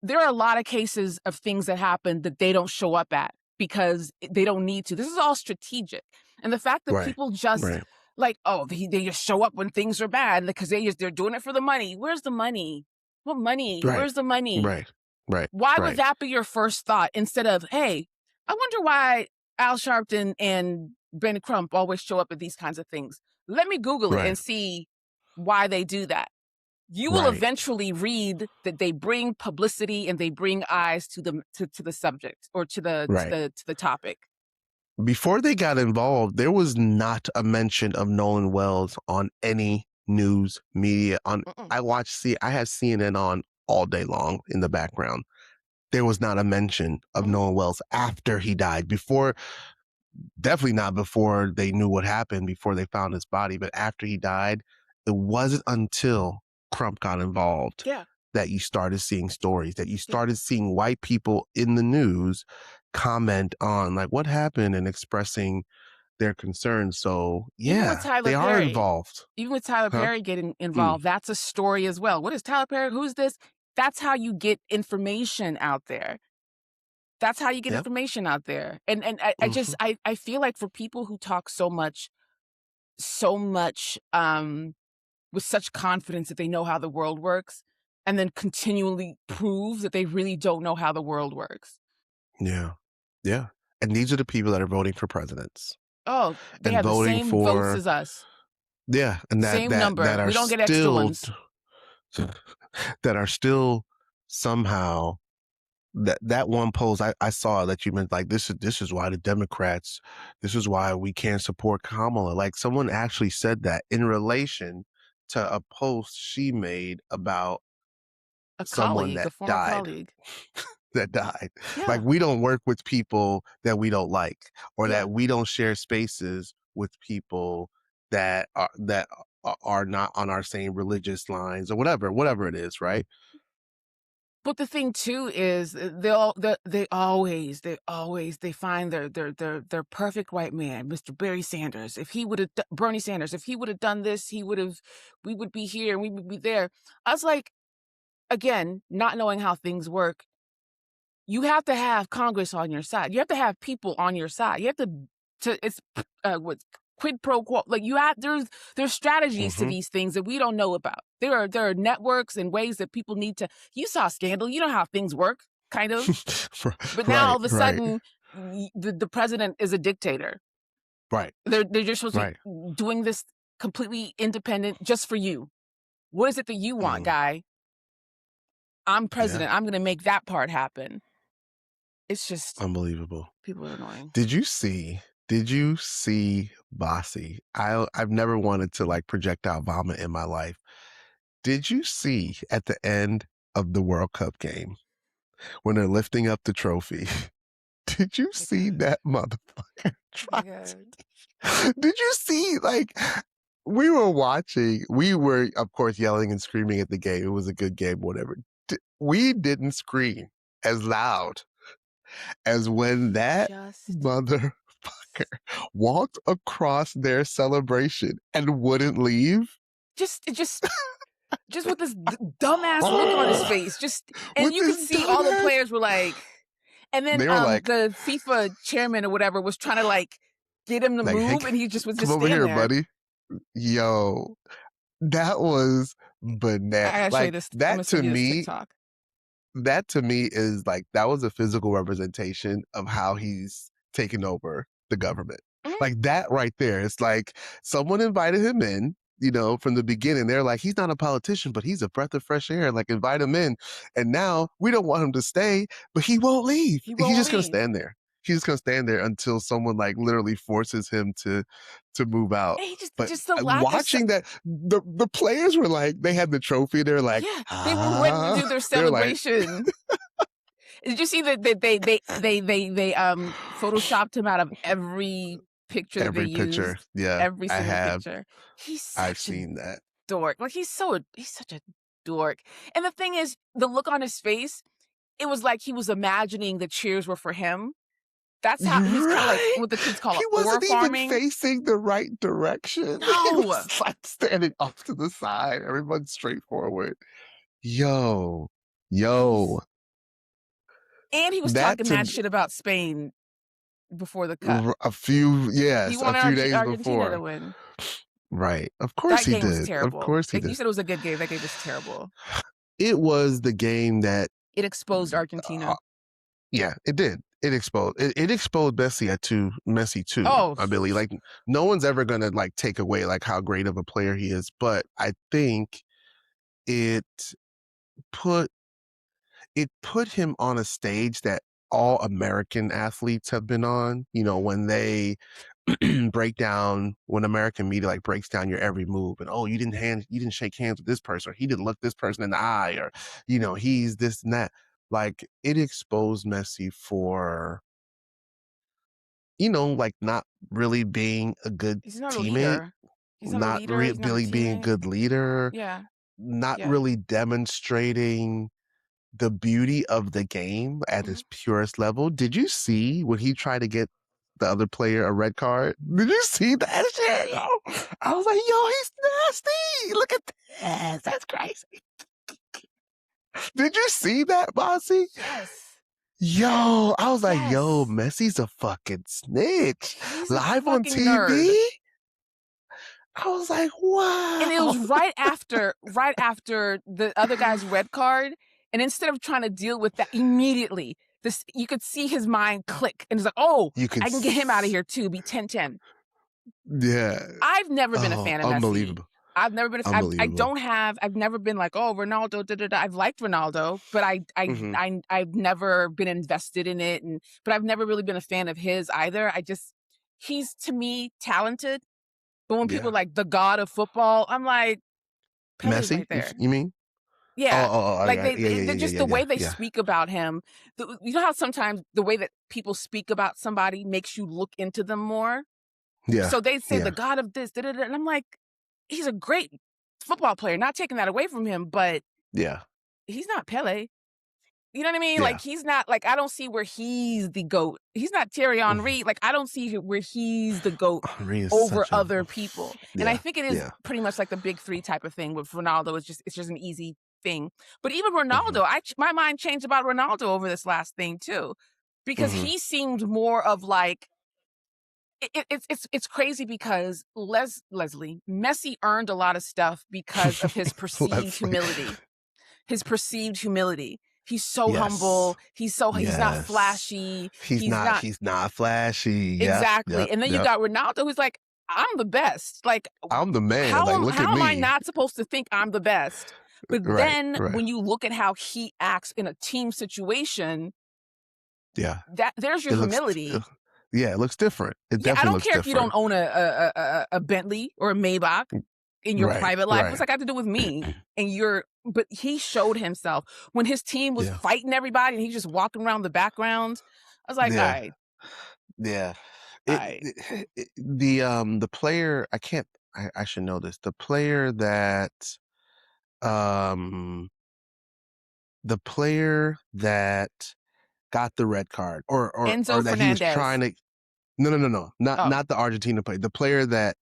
There are a lot of cases of things that happen that they don't show up at because they don't need to. This is all strategic. And the fact that Right. people just Right. like, oh, they just show up when things are bad because they're doing it for the money. Where's the money? What money? Right. Where's the money? Right. Right. Why would Right. that be your first thought instead of, hey, I wonder why Al Sharpton and Ben Crump always show up at these kinds of things. Let me Google it Right. and see why they do that. You will Right. eventually read that they bring publicity and they bring eyes to the subject, or Right. to the topic. Before they got involved, there was not a mention of Nolan Wells on any news media. Mm-mm. I have CNN on all day long in the background. There was not a mention of Mhm. Nolan Wells after he died. Before, definitely not before they knew what happened, before they found his body, but after he died, it wasn't until Crump got involved Yeah, that you started seeing stories, that you yeah. started seeing white people in the news comment on like what happened and expressing their concerns. So Even with yeah, Tyler they are Perry, involved. even with Tyler Huh? Perry getting Mm. involved, that's a story as well. What is Tyler Perry? Who's this? That's how you get information out there. That's how you get Yep. information out there. And I just Hmm. I feel like for people who talk so much with such confidence that they know how the world works, and then continually prove that they really don't know how the world works. Yeah. Yeah. And these are the people that are voting for presidents Oh, they and have the voting same votes for as us. yeah, and Same that number. are We don't get extra still ones. that are still somehow that one post I saw that you meant like this is why the Democrats, this is why we can't support Kamala. Like someone actually said that in relation to a post she made about A someone colleague, that a former died. colleague. That died. Like Yeah, we don't work with people that we don't like, or yeah. that we don't share spaces with people that are not on our same religious lines or whatever it is, right? But the thing too is they find their perfect white man, Mr. Barry Sanders. If he would have Bernie Sanders, if he would have done this, we would be here and we would be there. I was like, again, not knowing how things work, you have to have Congress on your side. You have to have people on your side. You have to it's what quid pro quo. Like there's strategies to Hmm. these things that we don't know about. There are networks and ways that people need to. You saw Scandal. You know how things work, kind of. But now all Right, of a right, sudden, the president is a dictator. right, They're just supposed to right. be doing this completely independent, just for you. What is it that you want, Mm, guy? I'm yeah, president. I'm going to make that part happen. It's just unbelievable. people are annoying. Did you see? Did you see Bossy? I've never wanted to like projectile vomit in my life. Did you see at the end of the World Cup game when they're lifting up the trophy? Did you My see God. that motherfucker My try God. Did you see like we were of course yelling and screaming at the game. It was a good game, whatever. We didn't scream as loud as when He that just motherfucker walked across their celebration and wouldn't leave. just it just with this dumbass look on his face. Just and With you could this see all the dumbass. players were like, and then They were the FIFA chairman or whatever was trying to like get him to like, hey, move, and he just was come just over stand here, there. buddy. Yo, that was banana. I gotta show you Like this. I'm gonna send you this TikTok. that to me is like that was a physical representation of how he's taken over the government. Mhm. Like that right there. It's like someone invited him in, from the beginning. They're like, he's not a politician, but he's a breath of fresh air. Like invite him in. And now we don't want him to stay, but he won't leave. He He's won't just gonna leave. stand there. He's just gonna stand there until someone like literally forces him to move out. And he just But just the lack of watching that, the players were like, they had the trophy. They're like, yeah, they were ready to do ah, their they're like, celebration. Did you see that they photoshopped him out of every picture that they every picture. used? Yeah, Every I single have. picture. He's I've such a seen that. dork. Like he's such a dork. And the thing is, the look on his face, it was like he was imagining the cheers were for him. That's how he's kind of like Right? what the kids call He it, ore wasn't even farming. facing the right direction. He No. was like standing off to the side. Everyone's straightforward. Yo, yo, He's and he was that talking to mad shit about Spain before the cut. He a wanted few days Argentina to before. win. Right. Of course That he game was did. Of terrible. course he Like, you did. said it was a good game. That game was terrible. It was the game that It exposed uh, Argentina. yeah, it did. It exposed Messi too, Oh, I believe. Like no one's ever gonna like take away like how great of a player he is, but I think it put it put him on a stage that all American athletes have been on, when they when American media like breaks down your every move and you didn't shake hands with this person, or he didn't look this person in the eye, or he's this and that. Like it exposed Messi for like not really being a good he's not a teammate, leader. He's not a not leader. He's not a really being a teammate. good leader, Yeah, not yeah. really demonstrating the beauty of the game at Mhm. its purest level. Did you see when he tried to get the other player a red card? Did you see that shit? Yo? I was like, yo, he's nasty. Look at this. That's crazy. Did you see that, Bossy? Yes, Yo, I was like, yo, yes. Messi's a fucking snitch. He's a Live on fucking nerd. TV? I was like, And it wow. was right after the other guy's red card. And instead of trying to deal with that immediately, this you could see his mind click, and it's like, oh, You could, I can get him out of here too. Be 10-10. yeah. I've never been a Oh, fan of Messi. unbelievable. I've never been a f I Unbelievable. don't have I've never been like, "Oh, Ronaldo, da, da, da." I've liked Ronaldo, but Mhm. I've never been invested in it, and but I've never really been a fan of his either. I just he's, to me, talented, but when people are Yeah. like, "The god of football," I'm like, "Pele's Messi, right there." you mean? Yeah. I Like, got yeah, yeah, yeah, they're yeah, just yeah, the yeah, way they yeah. speak about him, you know how sometimes the way that people speak about somebody makes you look into them more? Yeah, So they say, "The yeah, god of this, da, da, da," and I'm like, "He's a great football player, not taking that away from him, but yeah, he's not Pele." You know what I mean? yeah. Like, he's not like, I don't see where he's the GOAT. He's not Thierry Mhm. Henry. Like, I don't see where he's the GOAT Henri is over such a other people. And I yeah, think it is yeah. pretty much like the big 3 type of thing with Ronaldo. It's just an easy thing. But even Mhm, Ronaldo, my mind changed about Ronaldo over this last thing too, because mhm. he seemed more of like it's crazy because Leslie Messi earned a lot of stuff because of Leslie. his perceived humility. He's so Yes, humble. He's not yes. flashy. He's not He's not flashy. Yep, exactly. yep, And then you yep. got Ronaldo who's like, I'm the best. Like, I'm the man, like, look at how am I me. not supposed to think I'm the best? But Right, then right. when you look at how he acts in a team situation, Yeah. that there's your It looks humility. yeah, it looks different. It Yeah, I definitely don't looks care if you don't different. own a Bentley or a Maybach in your Right, private life. What's right. that got to do with me? And you're but he showed himself when his team was Yeah, fighting everybody and he's just walking around the background. I was like, yeah, "Alright, yeah. alright." The player I can't I should know this. Um the player that got the red card Enzo or that he was trying Fernandez. to no, no, no, no, Oh, not the Argentina player, the player that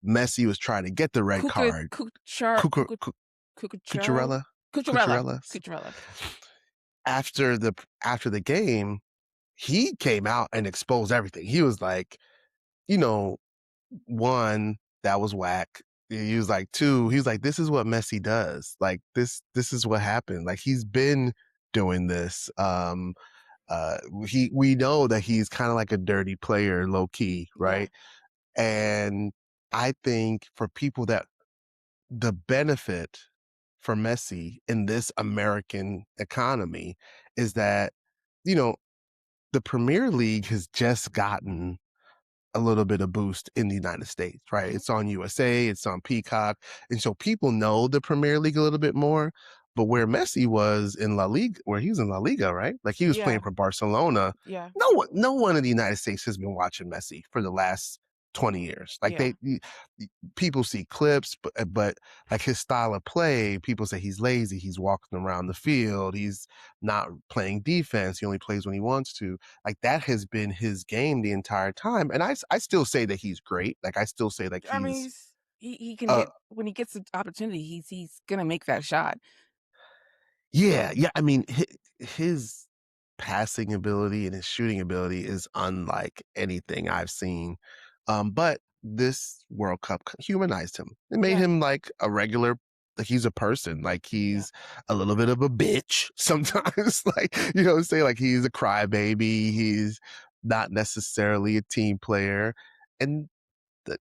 Messi was trying to get the red Cuca card, Cucchar Cucu Cucu Cu Cucucero? Cucurella? Cucurella. Cucurella's? Cucurella. After the game, he came out and exposed everything. He was like, you know, 1, that was whack. He was like, 2, he was like, "This is what Messi does. Like, this is what happened. Like, he's been doing this." We know that he's kinda like a dirty player, low key, Yeah, right? And I think for people that the benefit for Messi in this American economy is that, you know, the Premier League has just gotten a little bit of boost in the United States, right? mhm, It's on USA, it's on Peacock, and so people know the Premier League a little bit more. But where Messi was in La Liga, where he was in La Liga, right? Like he was playing yeah, for Barcelona. yeah, No one in the United States has been watching Messi for the last 20 years. Like yeah. people see clips, but like his style of play, people say he's lazy, he's walking around the field, he's not playing defense, he only plays when he wants to. Like that has been his game the entire time, and I still say that he's great. Like I still say like I mean, he's he can uh hit when he gets the opportunity, he's gonna make that shot. yeah, yeah. I mean his passing ability and his shooting ability is unlike anything I've seen. But this World Cup humanized him. It made Yeah, him like a regular. Like he's a person. Like yeah, he's a little bit of a bitch mhm, sometimes. Like say like he's a crybaby. He's not necessarily a team player, and that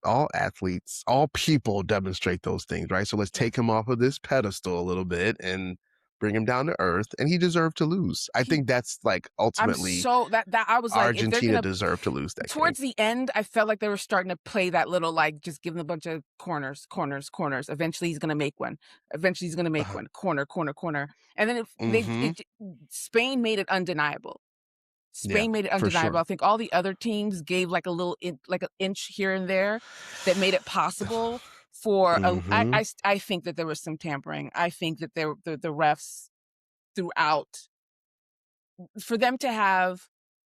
all athletes, all people demonstrate those things, right? So let's yeah. take him off of this pedestal a little bit and bring him down to earth. And he deserved to lose. I He think that's like I'm ultimately so that I was like, if they're Argentina gonna deserved to lose that game. towards the end, I felt like they were starting to play that little, like, just give him a bunch of corners, corners, corners. Eventually, he's gonna make one. Eventually, he's gonna make Uh-huh. one. Corner, corner, corner. And then if they Mm-hmm. Spain made it undeniable. Yeah, Spain made it for undeniable. sure. I think all the other teams gave like a little like an inch here and there that made it possible for a Mm-hmm. I think that there was some tampering. I think that the refs throughout for them to have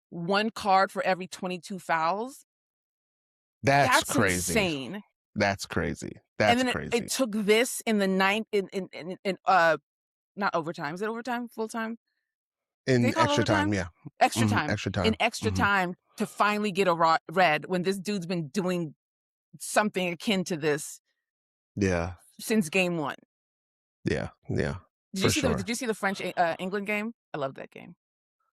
1 card for every 22 fouls, That's that's crazy. insane. That's crazy. And That's then it crazy. took this in the ninth not overtime. Is it overtime? Full time? They In call it extra time, overtime? yeah. Extra Hmm. time. Extra In time. extra Hmm. time to finally get a red when this dude's been doing something akin to this Yeah. since game 1. Yeah. Yeah. Did you For see sure. French England game? I love that game.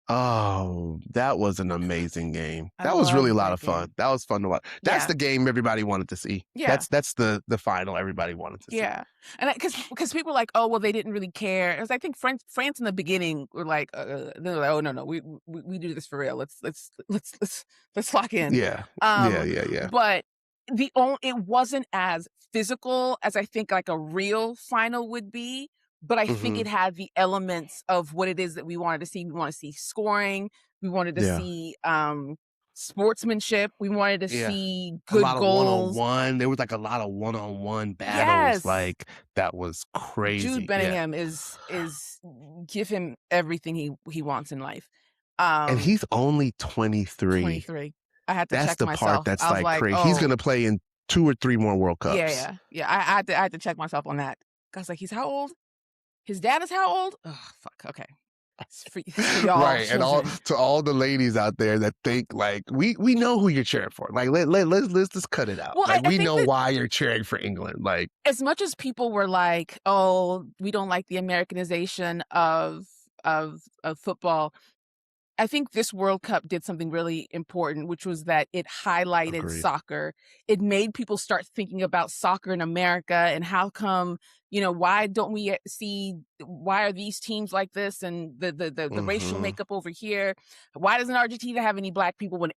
Oh, that was an amazing game. I That was really a loved lot that of fun. game. That was fun to watch. That's Yeah, the game everybody wanted to see. yeah, That's the final everybody wanted to see. yeah, and because people were like, "Oh, well, they didn't really care." It was I think France in the beginning were like, they're like, "Oh, no, no, we do this for real. Let's lock in." Yeah. Yeah, Um, yeah, yeah. but the only it wasn't as physical as I think like a real final would be, but I think it Mhm. had the elements of what it is that we wanted to see. We wanna see scoring, we wanted to Yeah. see, sportsmanship, we wanted to Yeah. see A good lot of goals. one-on-one. There was, like, a lot of one-on-one battles, Yes! like, that was Jude crazy. Yeah. Bellingham is give him everything he wants in life. And Um, he's only 23. 23. I had to That's check the part myself. that's, I was like, like, crazy. He's "Oh, gonna play in 2 or 3 more World yeah, Cups. yeah, yeah." I had to check myself on that. I was like, "He's how old? His dad is how old? Oh, fuck, okay. It's for y'all Right, and all children." to all the ladies out there that think, like, "We know who you're cheering for. Like, let's just cut it out. Well, Like, I we think know that why you're cheering for England." Like, as much as people were like, "Oh, we don't like the Americanization of football," I think this World Cup did something really important, which was that it highlighted agreed. soccer. It made people start thinking about soccer in America and how come, why don't we see why are these teams like this and the racial Mhm. makeup over here? Why doesn't Argentina have any black people when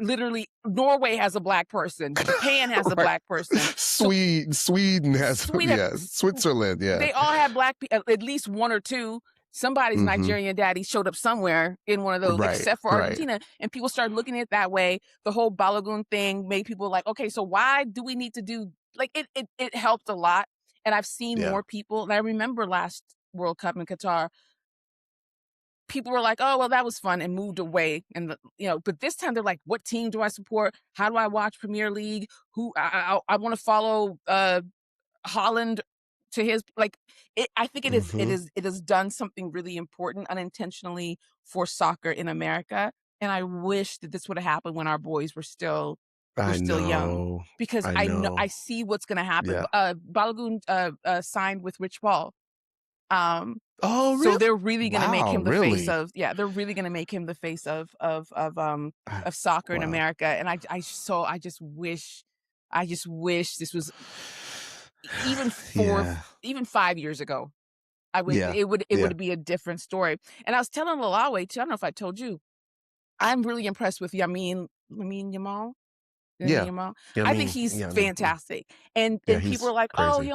literally Norway has a black person, Japan has a Right. black person. So Sweden has Sweden, yeah, Switzerland, yeah. they all have black at least 1 or 2. Somebody's Mhm. Nigerian daddy showed up somewhere in one of those, Right, except for right. Argentina, and people started looking at it that way. The whole Balogun thing made people like, "Okay, so why do we need to do" like, it helped a lot, and I've seen Yeah. more people and I remember last World Cup in Qatar, people were like, "Oh, well, that was fun," and moved away, and but this time they're like, "What team do I support? How do I watch Premier League? Who I wanna follow, Holland to his like I think Mhm. it has done something really important unintentionally for soccer in America, and I wish that this would have happened when our boys were I still young know. because I I know know. I see what's gonna happen. Yeah. Balogun, signed with Rich Paul. Oh, So really? they're really gonna make Wow, him the face really? of yeah, they're really gonna make him the face Ah, of soccer in wow. America, and I just wish this was even Yeah. even 5 years ago, I would Yeah. it Yeah. would be a different story, and I was telling Lalawe too, I don't know if I told you, I'm really impressed with Lamine Yamal? Lamine Yeah. Yamal? Yeah, I I think mean, he's yeah, I mean, yeah. fantastic, Yeah, and people he's are like, "Oh, crazy.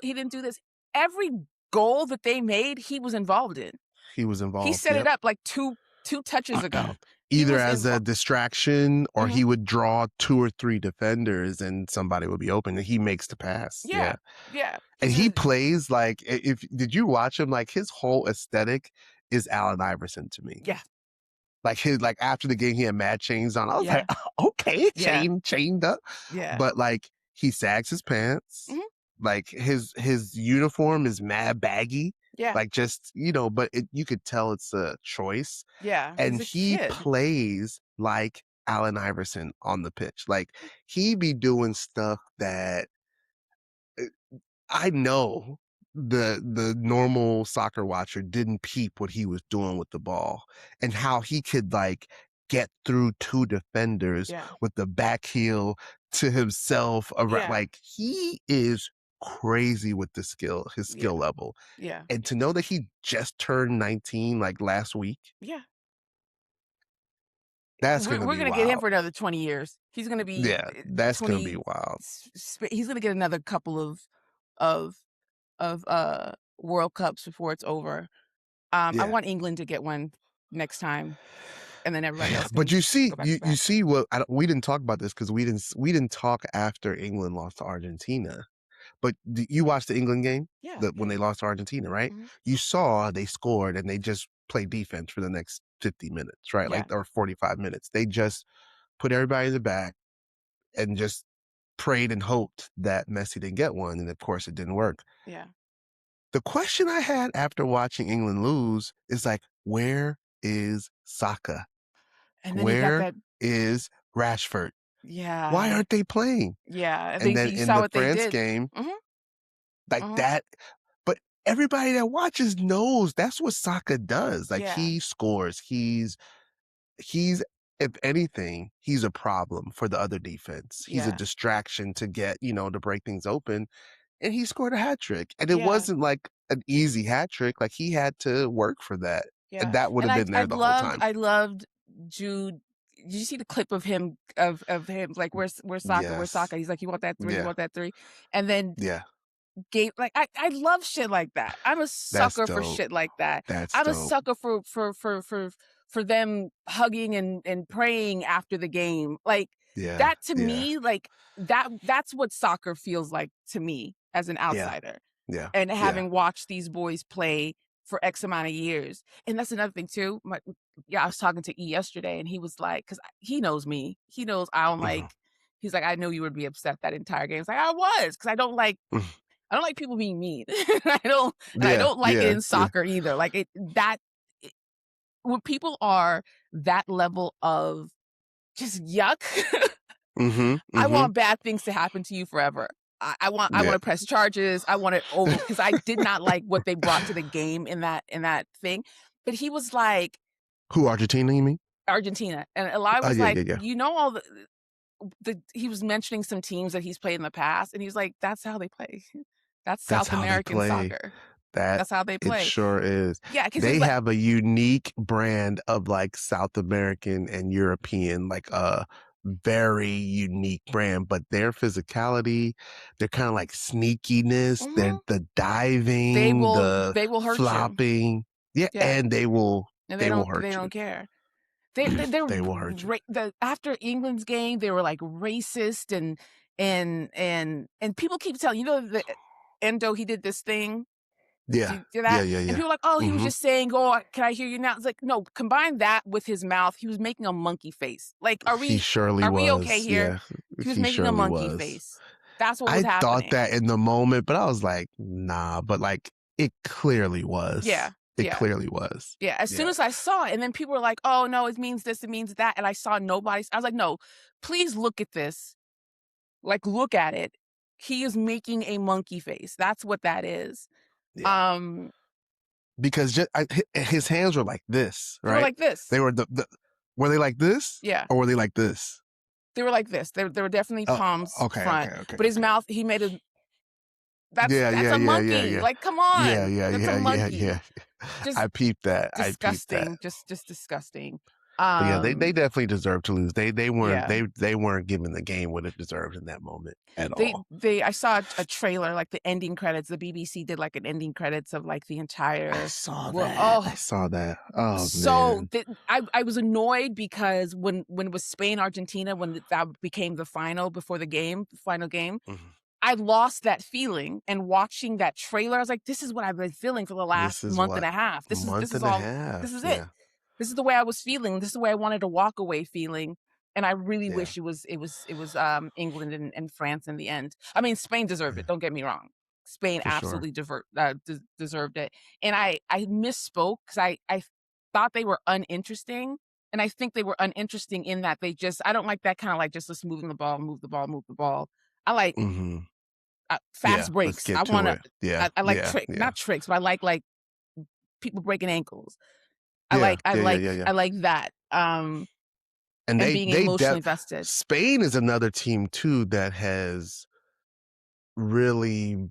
he didn't do this." Every goal that they made, he was involved in. He was He involved, set it yep. up like 2 touches ago. He Either was as a involved. distraction or Mhm. he would draw 2 or 3 defenders and somebody would be open and he makes the pass, Yeah, yeah. yeah. And He's he a plays like if did you watch him? Like, his whole aesthetic is Allen Iverson to me. yeah, Like, his like, after the game, he had mad chains on. I was like, yeah, "Okay, yeah, chained up." yeah. But, like, he sags his pants. Mhm. Like, his uniform is mad baggy. Yeah, Like, just, but you could tell it's a choice, yeah. and He's a he kid. plays like Allen Iverson on the pitch. Like, he be doing stuff that I know the normal soccer watcher didn't peep what he was doing with the ball and how he could, like, get through 2 defenders Yeah, with the back heel to himself around yeah, like, he is crazy with his yeah, skill level, yeah, and to know that he just turned 19, like, last week, yeah. that's We're gonna we're be gonna get him wild. for another 20 years. He's gonna be, Yeah, that's gonna be 20 wild. he's gonna get another couple of World Cups before it's over. I Yeah. want England to get one next time, and then everybody else But can you see go back you to you back. see what I don't we didn't talk about this because we didn't talk after England lost to Argentina, but you watched the England game? Yeah, When yeah, they lost to Argentina, right? mhm, You saw they scored and they just played defense for the next 50 minutes, right? yeah, Like, or 45 minutes. They just put everybody in the back and just prayed and hoped that Messi didn't get one, and of course it didn't work. yeah. The question I had after watching England lose is like, where is Saka? And then he got Where that is Rashford? Why yeah, aren't they playing? yeah, And then you in saw the what they France did. game, Mhm, like mhm. that but everybody that watches knows that's what soccer does. Like Yeah, he scores. He's if anything, he's a problem for the other defense. He's a yeah, distraction to get, to break things open. And he scored a hat trick. And it yeah, wasn't like an easy hat trick. Like he had to work for that. And yeah, that would and have I been I there the whole loved time. I loved Jude. Did you see the clip of him like, "Where's Soccer? Where's Yes. Soccer?" He's like, "You want that 3? You Yeah. want that 3?" And then Yeah. gave like, I love shit like that. I'm a That's sucker for dope. shit like that. That's I'm a dope. sucker for them hugging and praying after the game. Like, Yeah. that to Yeah. me, like, that's what soccer feels like to me as an Yeah. outsider, Yeah. and Yeah. having watched these boys play for X amount of years. And that's another thing too. I was talking to E yesterday, and he was like, because he knows me. He knows I don't Mhm. like. He's like, I knew you would be upset that entire game. It's like I was, because I don't like people being mean. I Yeah. don't like it Yeah. in Yeah. soccer either. Like it, when people are that level of just yuck, Mhm. I Mhm. want bad things to happen to you forever. I Yeah. want to press charges. I want it over, because I did not like what they brought to the game in that thing. But he was like Who, Argentina, you mean? Argentina, and Eli Oh, was yeah, like, yeah, yeah. all the he was mentioning some teams that he's played in the past, and he was like, that's how they play. That's That's South how they American play. soccer. That That's how they it play. sure is. Yeah, because They it's like have a unique brand of, like, South American and European, like, a very unique brand, but their physicality, their kinda, like, sneakiness, their mhm, the diving, the they will hurt you. flopping. Yeah, Yeah, and and they will they hurt you. don't care. They're They will hurt you. after England's game, they were, like, racist, and people keep telling, the Endo, he did this thing. Do Yeah. you do Yeah, that? yeah, And yeah. people are like, "Oh, he was Mhm. just saying, 'Oh, can I hear you now?'" It's like, no, combine that with his mouth. He was making a monkey face. Like, He surely are we okay was, here? yeah. He was He making a surely monkey was. face. That's what was I thought happening. that in the moment, but I was like, "Nah," but, like, it clearly Yeah, was. It yeah, clearly was. yeah. As soon Yeah. as I saw it, and then people were like, "Oh, no, it means this, it means that," and I saw nobody's I was like, "No, please look at this. Like, look at it. He is making a monkey face. That's what that is." Yeah. Um, Because his hands were like this, they were right? like this. They were were they like this, Yeah. or were they like this? They were like this. They were definitely Oh, palms okay, front, okay, okay, but his okay. mouth, he made a Yeah, that's yeah, a yeah, yeah, monkey, yeah. like, come Yeah, on, yeah, that's a yeah, yeah, yeah. monkey. Just I peeped that, I peeped that. disgusting, just disgusting. But yeah, they Um, definitely deserved to lose. They weren't yeah. they weren't given the game what it deserved in that moment at all. I saw a trailer, like, the ending credits, the BBC did, like, an ending credits of, like, the I entire saw well, that. I oh, saw that. Oh so man. I was annoyed because when it was Spain, Argentina, when that became the final game, Mhm. I lost that feeling, and watching that trailer, I was like, "This is what I've been feeling for the last This is month and what a half. This month is and a all this half. is it. Yeah. This is the way I was feeling. This is the way I wanted to walk away feeling." And I really Yeah. wish England and France in the end. I mean, Spain deserved Yeah. it, don't get me wrong. Spain For sure. absolutely deserved it. And I misspoke, 'cause I thought they were uninteresting, and I think they were uninteresting in that I don't like that kinda, like, just let's moving the ball, move the ball, move the ball. I like Mhm. Yeah. fast Let's breaks. get to it. Yeah. I like Yeah. Yeah. not tricks, but I like people breaking ankles. Yeah. Yeah. Yeah. Yeah. Yeah. I like that, And and they being they de- emotionally vested. Spain is another team too that has really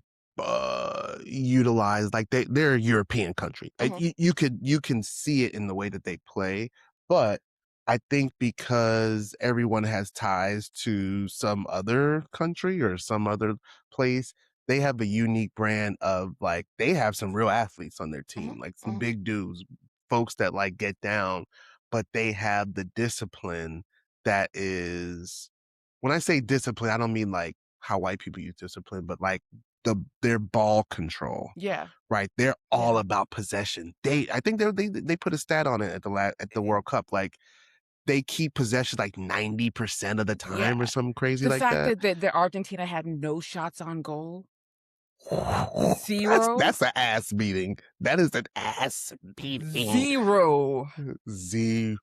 utilized, like, they're a European country. Mhm, You can see it in the way that they play, but I think because everyone has ties to some other country or some other place, they have a unique brand of, like, they have some real athletes on their mhm, team, like some mhm. big dudes, folks that, like, get down, but they have the discipline that is, when I say discipline, I don't mean like how white people use discipline, but like their ball control, Yeah, right? They're all yeah. about possession. I think they put a stat on it at the Eh, World Cup. Like they keep possession like 90% of the yeah. time or something crazy The like fact that. that Argentina had no shots on goal, That's 0, an ass beating. That is an ass beating. 0. Zero.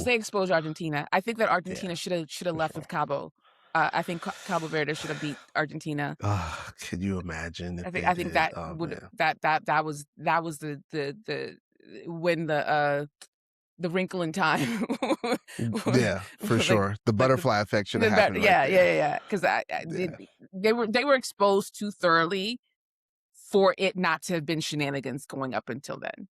They exposed Argentina. I think that Yeah, Argentina shoulda for left with sure. Cabo. I think Cabo Verde should have beat Argentina. Ah, could you imagine if they I think did? that Oh would man. that was the when the wrinkle in time. Yeah, for Like sure. The like butterfly effect should have the better, happened right there. yeah. Because I did, Yeah. they were exposed too thoroughly for it not to have been shenanigans going up until then.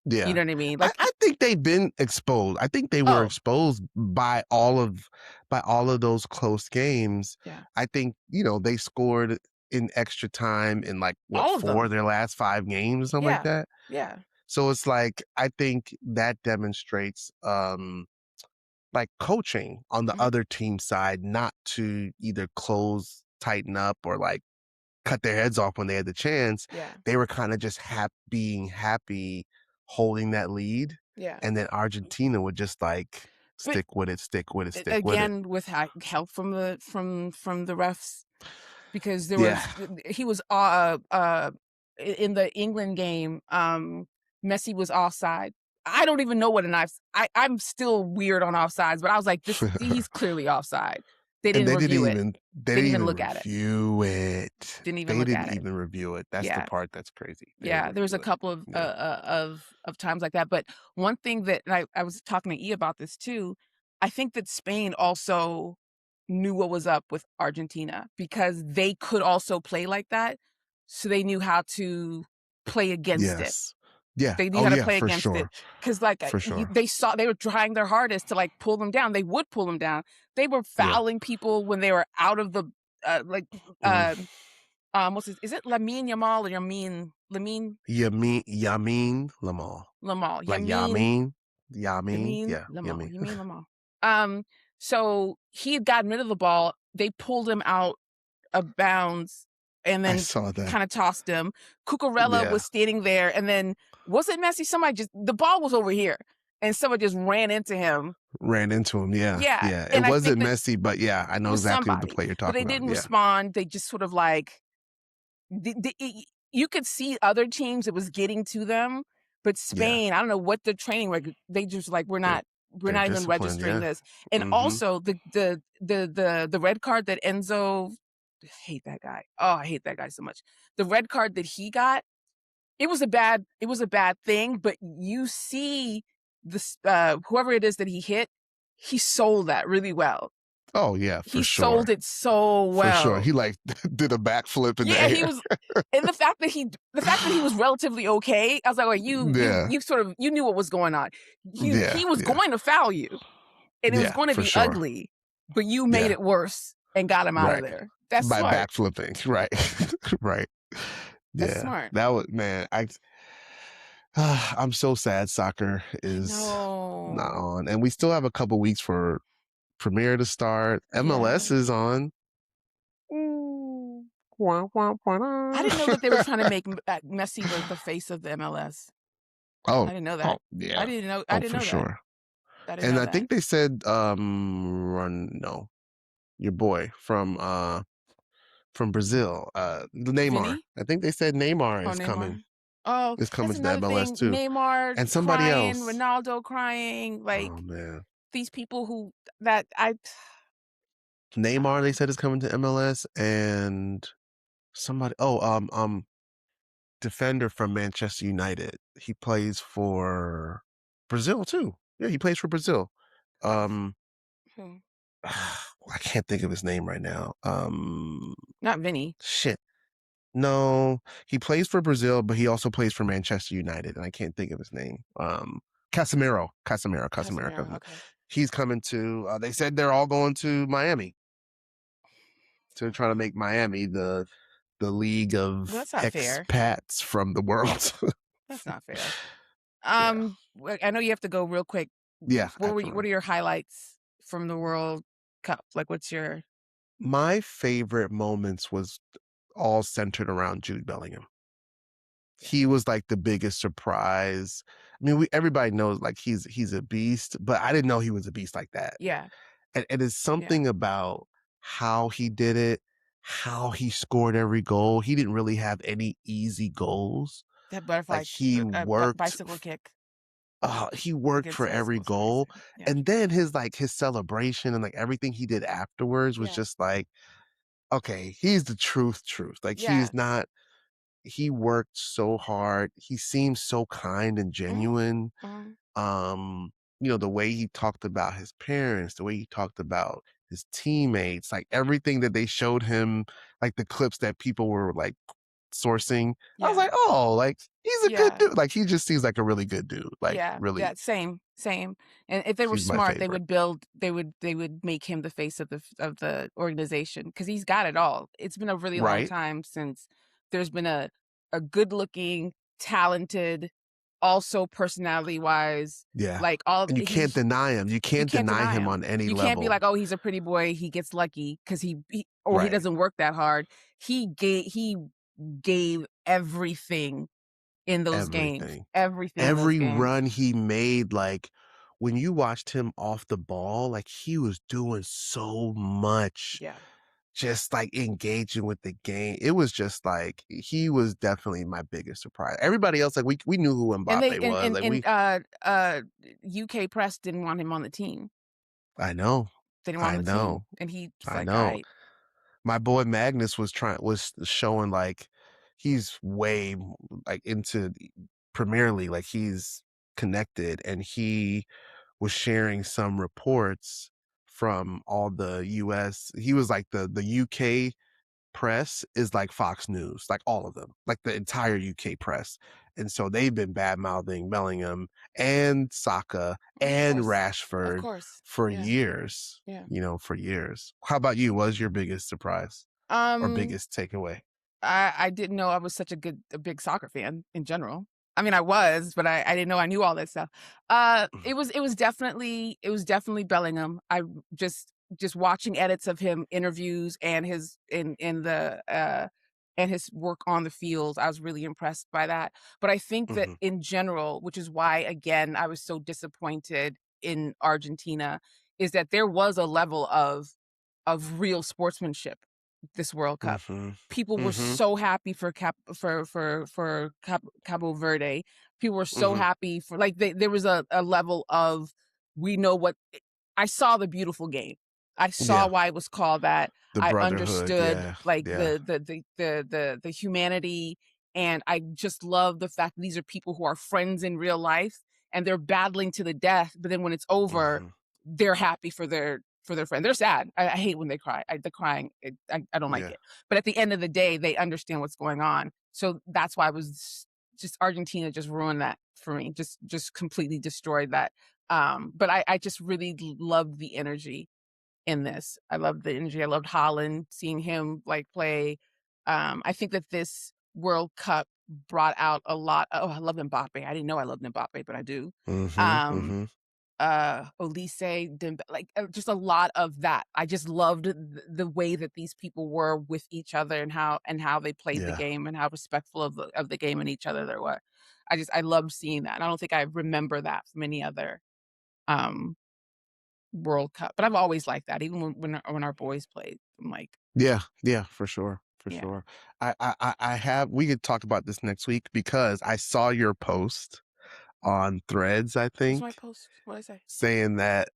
You Yeah. know what I mean? I, Like, I think they've been exposed. I think they were oh, exposed by all of those close games. yeah, I think, they scored in extra time in like what, all of four of them. their last five games, something like Yeah, that. yeah, So it's like I think that demonstrates like coaching on the mhm, other team side not to either close, tighten up, or like cut their heads off when they had the chance. yeah, They were kind of just being happy holding that lead. yeah. And then Argentina would just like But stick with it, a stick with it. again, with help from the refs, because there Yeah. was he was, in the England game, Messi was offside. I don't even know what an I'm still weird on offsides, but I was like, "This he's clearly offside." They And didn't review it. they didn't Didn't even even look at it. review it. Didn't even They look didn't at it. even review it. That's the Yeah. part that's crazy. They didn't Yeah, there was a review it. couple Yeah. of times like that, but one thing that, and I was talking to E about this too, I think that Spain also knew what was up with Argentina because they could also play like that, so they knew how to play against it. Yes. Yeah. They knew Oh how to yeah, play for against it sure. because, like, For you sure. they saw they were trying their hardest to, like, pull them down. They would pull them down. They were Yeah. fouling people when they were out of the, like, Mm. what's his, is it Lamine Yamal or Lamine Yamin Lamal. Lamar, Like Yamin Yamin. Yamin Yeah. Lamar, Yamin. Yamin Lamar. Um, so he had gotten rid of the ball. They pulled him out of bounds and I then saw that. kind of tossed him. Cucurella Yeah. was standing there, and then was it Messi? Somebody just, the ball was over here, and someone just ran into him. Ran into him. Yeah. Yeah, Yeah. It and I think wasn't that messy, but yeah, I it know was exactly what the somebody, play you're but they talking about. didn't Yeah. respond. They just sort of like you could see other teams, it was getting to them, but Yeah. Spain, I don't know what the training, like, they just like, They're we're they're not even disciplined. registering Yeah. this. And Mm-hmm. also the red card that Enzo, I hate that guy. Oh, I hate that guy so much. The red card that he got, it was a bad thing, but you see this, whoever it is that he hit, he sold that really well. Oh yeah, for He sold sure. it so For sure. well. He like did a backflip in the Yeah, he air. was, and the fact that he was relatively okay, I was like, "Well, Yeah. you sort of, you knew what was going on. Yeah. He was Yeah. going to foul you, and it was Yeah, gonna for be sure. ugly, but you made Yeah. it worse and got him out of Right. there. That's By smart. backflipping. Right. Right. That's Yeah. smart." That was man, I'm so sad soccer I is not know. on. And we still have a couple weeks for Premiere to start. Yeah. MLS is on. Mm. Wah, wah, I wah. didn't know that they were trying to make Messi the face of the MLS. I Oh, didn't know oh, that. yeah. I Oh, didn't for know that. sure. I didn't And know I that. think they said run no, your boy from Brazil, Neymar. Vinny? I think they said Neymar Oh, Neymar? Oh, is that's coming to the another MLS thing. too. Neymar And somebody crying, else. Ronaldo crying, Oh like, man. these people who, that I I don't Neymar, they know. said is coming to MLS, and somebody, defender from Manchester United. He plays for Brazil too. Yeah, he plays for Brazil. Um Hmm. I can't think of his name right now. Not Vinny. Shit. No, he plays for Brazil, but he also plays for Manchester United, and I can't think of his name. Casemiro, Casemiro. okay. He's coming to. They said they're all going to Miami to try to make Miami the league Well, of that's not fair. expats from the world. That's not fair. Yeah, I know you have to go real quick. yeah, What absolutely. are your highlights from the World Cup? Like, what's your, My favorite moments was all centered around Jude Bellingham. yeah. He was like the biggest surprise. I mean, everybody knows like he's a beast, but I didn't know he was a beast like that. Yeah, And it is yeah. something about how he did it, how he scored every goal. He didn't really have any easy goals. That Like butterfly, he worked bicycle kick. he worked Against for the every schools and goal, everything. Yeah. and then his celebration and, like, everything he did afterwards was Yeah. just like, "Okay, he's the truth." Like, Yeah. he worked so hard, he seems so kind and Mhm. genuine, Mhm. um, the way he talked about his parents, the way he talked about his teammates, like, everything that they showed him, like, the clips that people were, like, sourcing, I was Yeah. like, "Oh, like, he's a good Yeah. dude." Like, he just seems like a really good dude, like, Yeah, really yeah, same, same. And if they were he's my smart, favorite. they would make him the face of the organization because 'cause he's got it all. It's been a really long Right? time since there's been a good-looking, talented, also personality-wise, Yeah, like, all and you can't he's deny him. You you can't can't deny deny him him. on any You can't be level. like, "Oh, he's a pretty boy, he gets lucky because he or he Right. doesn't work that hard." He gave everything in those games, Everything. everything in those Every games. run he made, like, when you watched him off the ball, like, he was doing so much, Yeah. just, like, engaging with the game. It was just, like, he was definitely my biggest surprise. Everybody else, like, we knew who And they Mbappe was, like, we UK press didn't want him on the team. I know, They didn't want I him on the team, know, and he was I like, know. "Alright." My boy Magnus was showing, like, he's way like, into the Premier League, like, he's connected, and he was sharing some reports from all the US he was like the UK press is like Fox News, like all of them, like the entire UK press. And so they've been bad mouthing Bellingham and Saka Of and course. Of Rashford course. for Yeah, years, yeah. for years. How about you? What was your biggest surprise or Um, biggest takeaway? I didn't know I was such a big soccer fan in general. I mean, I was, but I didn't know I knew all that stuff. It was definitely Bellingham. I just watching edits of him, interviews, and his in the and his work on the field. I was really impressed by that. But I think that Mhm, in general, which is why again I was so disappointed in Argentina, is that there was a level of real sportsmanship this World Cup. mhm, People were mhm, so happy for Cabo Verde. People were so mhm. happy for like there was a level of we know what I saw the beautiful game. I saw Yeah, why it was called that. the I brotherhood, understood yeah, like yeah. the humanity, and I just love the fact that these are people who are friends in real life and they're battling to the death, but then when it's over, Mhm, they're happy for their friend. They're sad. I hate when they cry. The crying, I don't like yeah. it. But at the end of the day, they understand what's going on. So that's why I was just Argentina just ruined that for me. Just completely destroyed that. But I just really loved the energy in this. I loved the energy. I loved Holland, seeing him like play. I think that this World Cup brought out a lot. Oh, I love Mbappe. I didn't know I loved Mbappe, but I do. Mhm, Um, mhm. Olise, like, just a lot of that. I just loved the way that these people were with each other and how they played the Yeah. game and how respectful of the game and each other they were. I loved seeing that, and I don't think I remember that from any other, um, World Cup, but I've always liked that, even when our boys played. I'm like, Yeah, yeah, for sure, for yeah. sure. I have we could talk about this next week because I saw your post on Threads, I What's my think, post? What'd I say? saying that,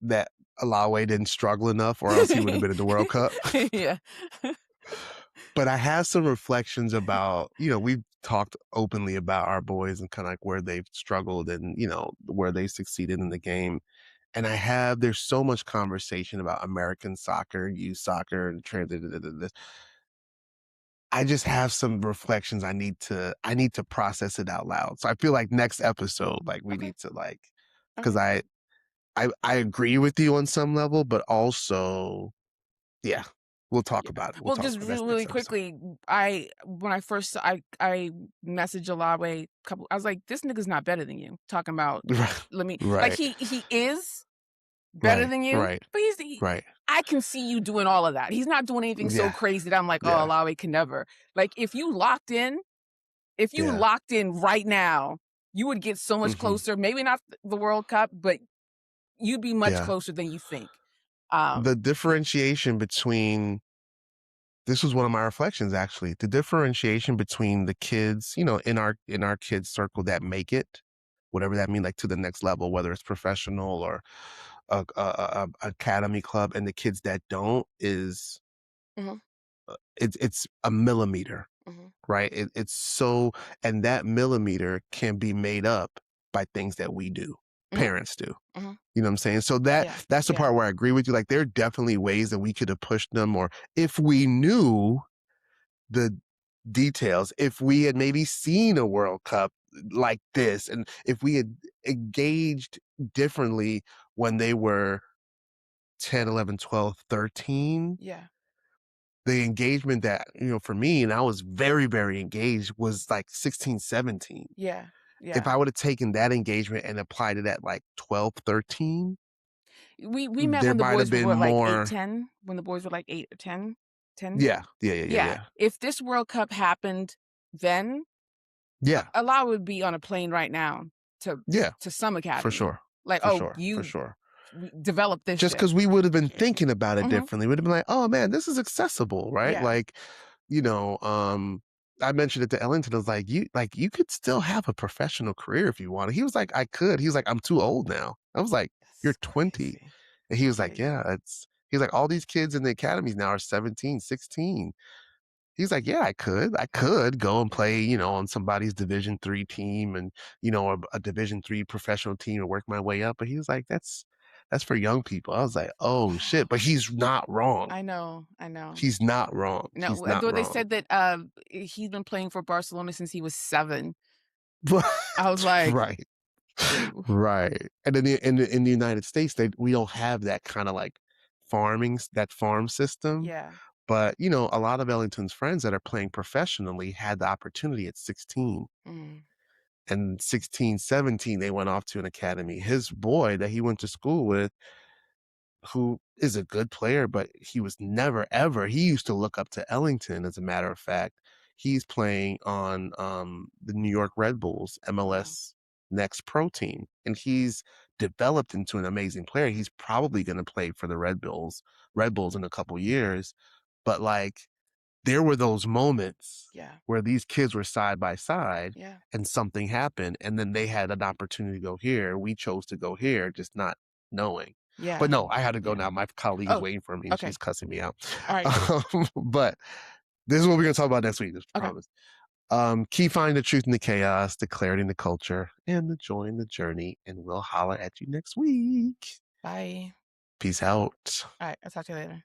that Alawe didn't struggle enough or else he would have been in the World Cup. Yeah. But I have some reflections about, we've talked openly about our boys and kinda like where they've struggled and, where they succeeded in the game. And there's so much conversation about American soccer, youth soccer, and I just have some reflections I need to process it out loud. So I feel like next episode, like we Okay, need to like because okay. I agree with you on some level, but also, yeah, we'll talk Yeah. about it. We'll Well, talk just about that's really next episode. quickly, I when I first I messaged Olawe couple I was like, "This nigga's not better than you." Talking about Right. let me like Right. he is better Right. than you, Right. but Right. I can see you doing all of that. He's not doing anything so Yeah. crazy that I'm like, "Oh, Yeah. Olawe can never." Like if you Yeah. locked in right now, you would get so much Mhm. closer. Maybe not the World Cup, but you'd be much Yeah. closer than you think. The Um, differentiation between this was one of my reflections actually. The differentiation between the kids, in our kids circle that make it, whatever that means, like to the next level, whether it's professional or academy club, and the kids that don't is Mhm, it's a millimeter, mhm, right? It's so, and that millimeter can be made up by things that we do, mhm, parents do. mhm. You know what I'm saying? So that's the Yeah, part where I agree with you. Like there are definitely ways that we could have pushed them, or if we knew the details, if we had maybe seen a World Cup like this, and if we had engaged differently when they were 10, 11, 12, 13, yeah, the engagement that, for me, and I was very, very engaged, was like 16, 17. yeah, If yeah. I would have taken that engagement and applied it at like 12, 13, We met there when the might have boys been were, like, 8, more. 10. When the boys were, like, 8 or 10, 10. Yeah, yeah, yeah, yeah, Yeah, yeah. if this World Cup happened then, Yeah, a lot would be on a plane right now to yeah, some for academy. sure. Like, For "Oh, sure. For you sure. develop this Just shit." because we would have been thinking about it Mhm. differently. We'd have been like, "Oh, man, this is accessible," right? Yeah. Like, you know, um, I mentioned it to Ellington. I was like, you could still have a professional career if you wanted. He was like, "I could." He was like, "I'm too old now." I was like, "You're That's 20." crazy. And he That's was like, crazy. "Yeah, it's." He's like, "All these kids in the academies now are 17, 16." He's like, "Yeah, I could. I could go and play, on somebody's Division 3 team, and, a Division 3 professional team, and work my way up." But he was like, "That's for young people." I was like, "Oh shit!" But he's not wrong. I know, I know. He's not wrong. He's No, not though they wrong. said that, he's been playing for Barcelona since he was 7. But I was like, right, "Ooh." right. And then in the United States, we don't have that kind of like that farm system. Yeah. But a lot of Ellington's friends that are playing professionally had the opportunity at 16. Mm, And 16, 17, they went off to an academy. His boy that he went to school with, who is a good player, but he was never ever, he used to look up to Ellington, as a matter of fact. He's playing on the New York Red Bulls wow. MLS Next Pro team, and he's developed into an amazing player. He's probably going to play for the Red Bulls in a couple years. But like, there were those moments Yeah, where these kids were side by side yeah, and something happened, and then they had an opportunity to go here. We chose to go here, just not knowing. But yeah, no, I had to go yeah. now. My colleague is Oh, waiting for me and okay. she's cussing me out. Alright. But this is what we're going to talk about next week, I Okay. promise. Keep finding the truth in the chaos, the clarity in the culture, and the joy in the journey. And we'll holler at you next week. Bye. Peace out. Alright, I'll talk to you later.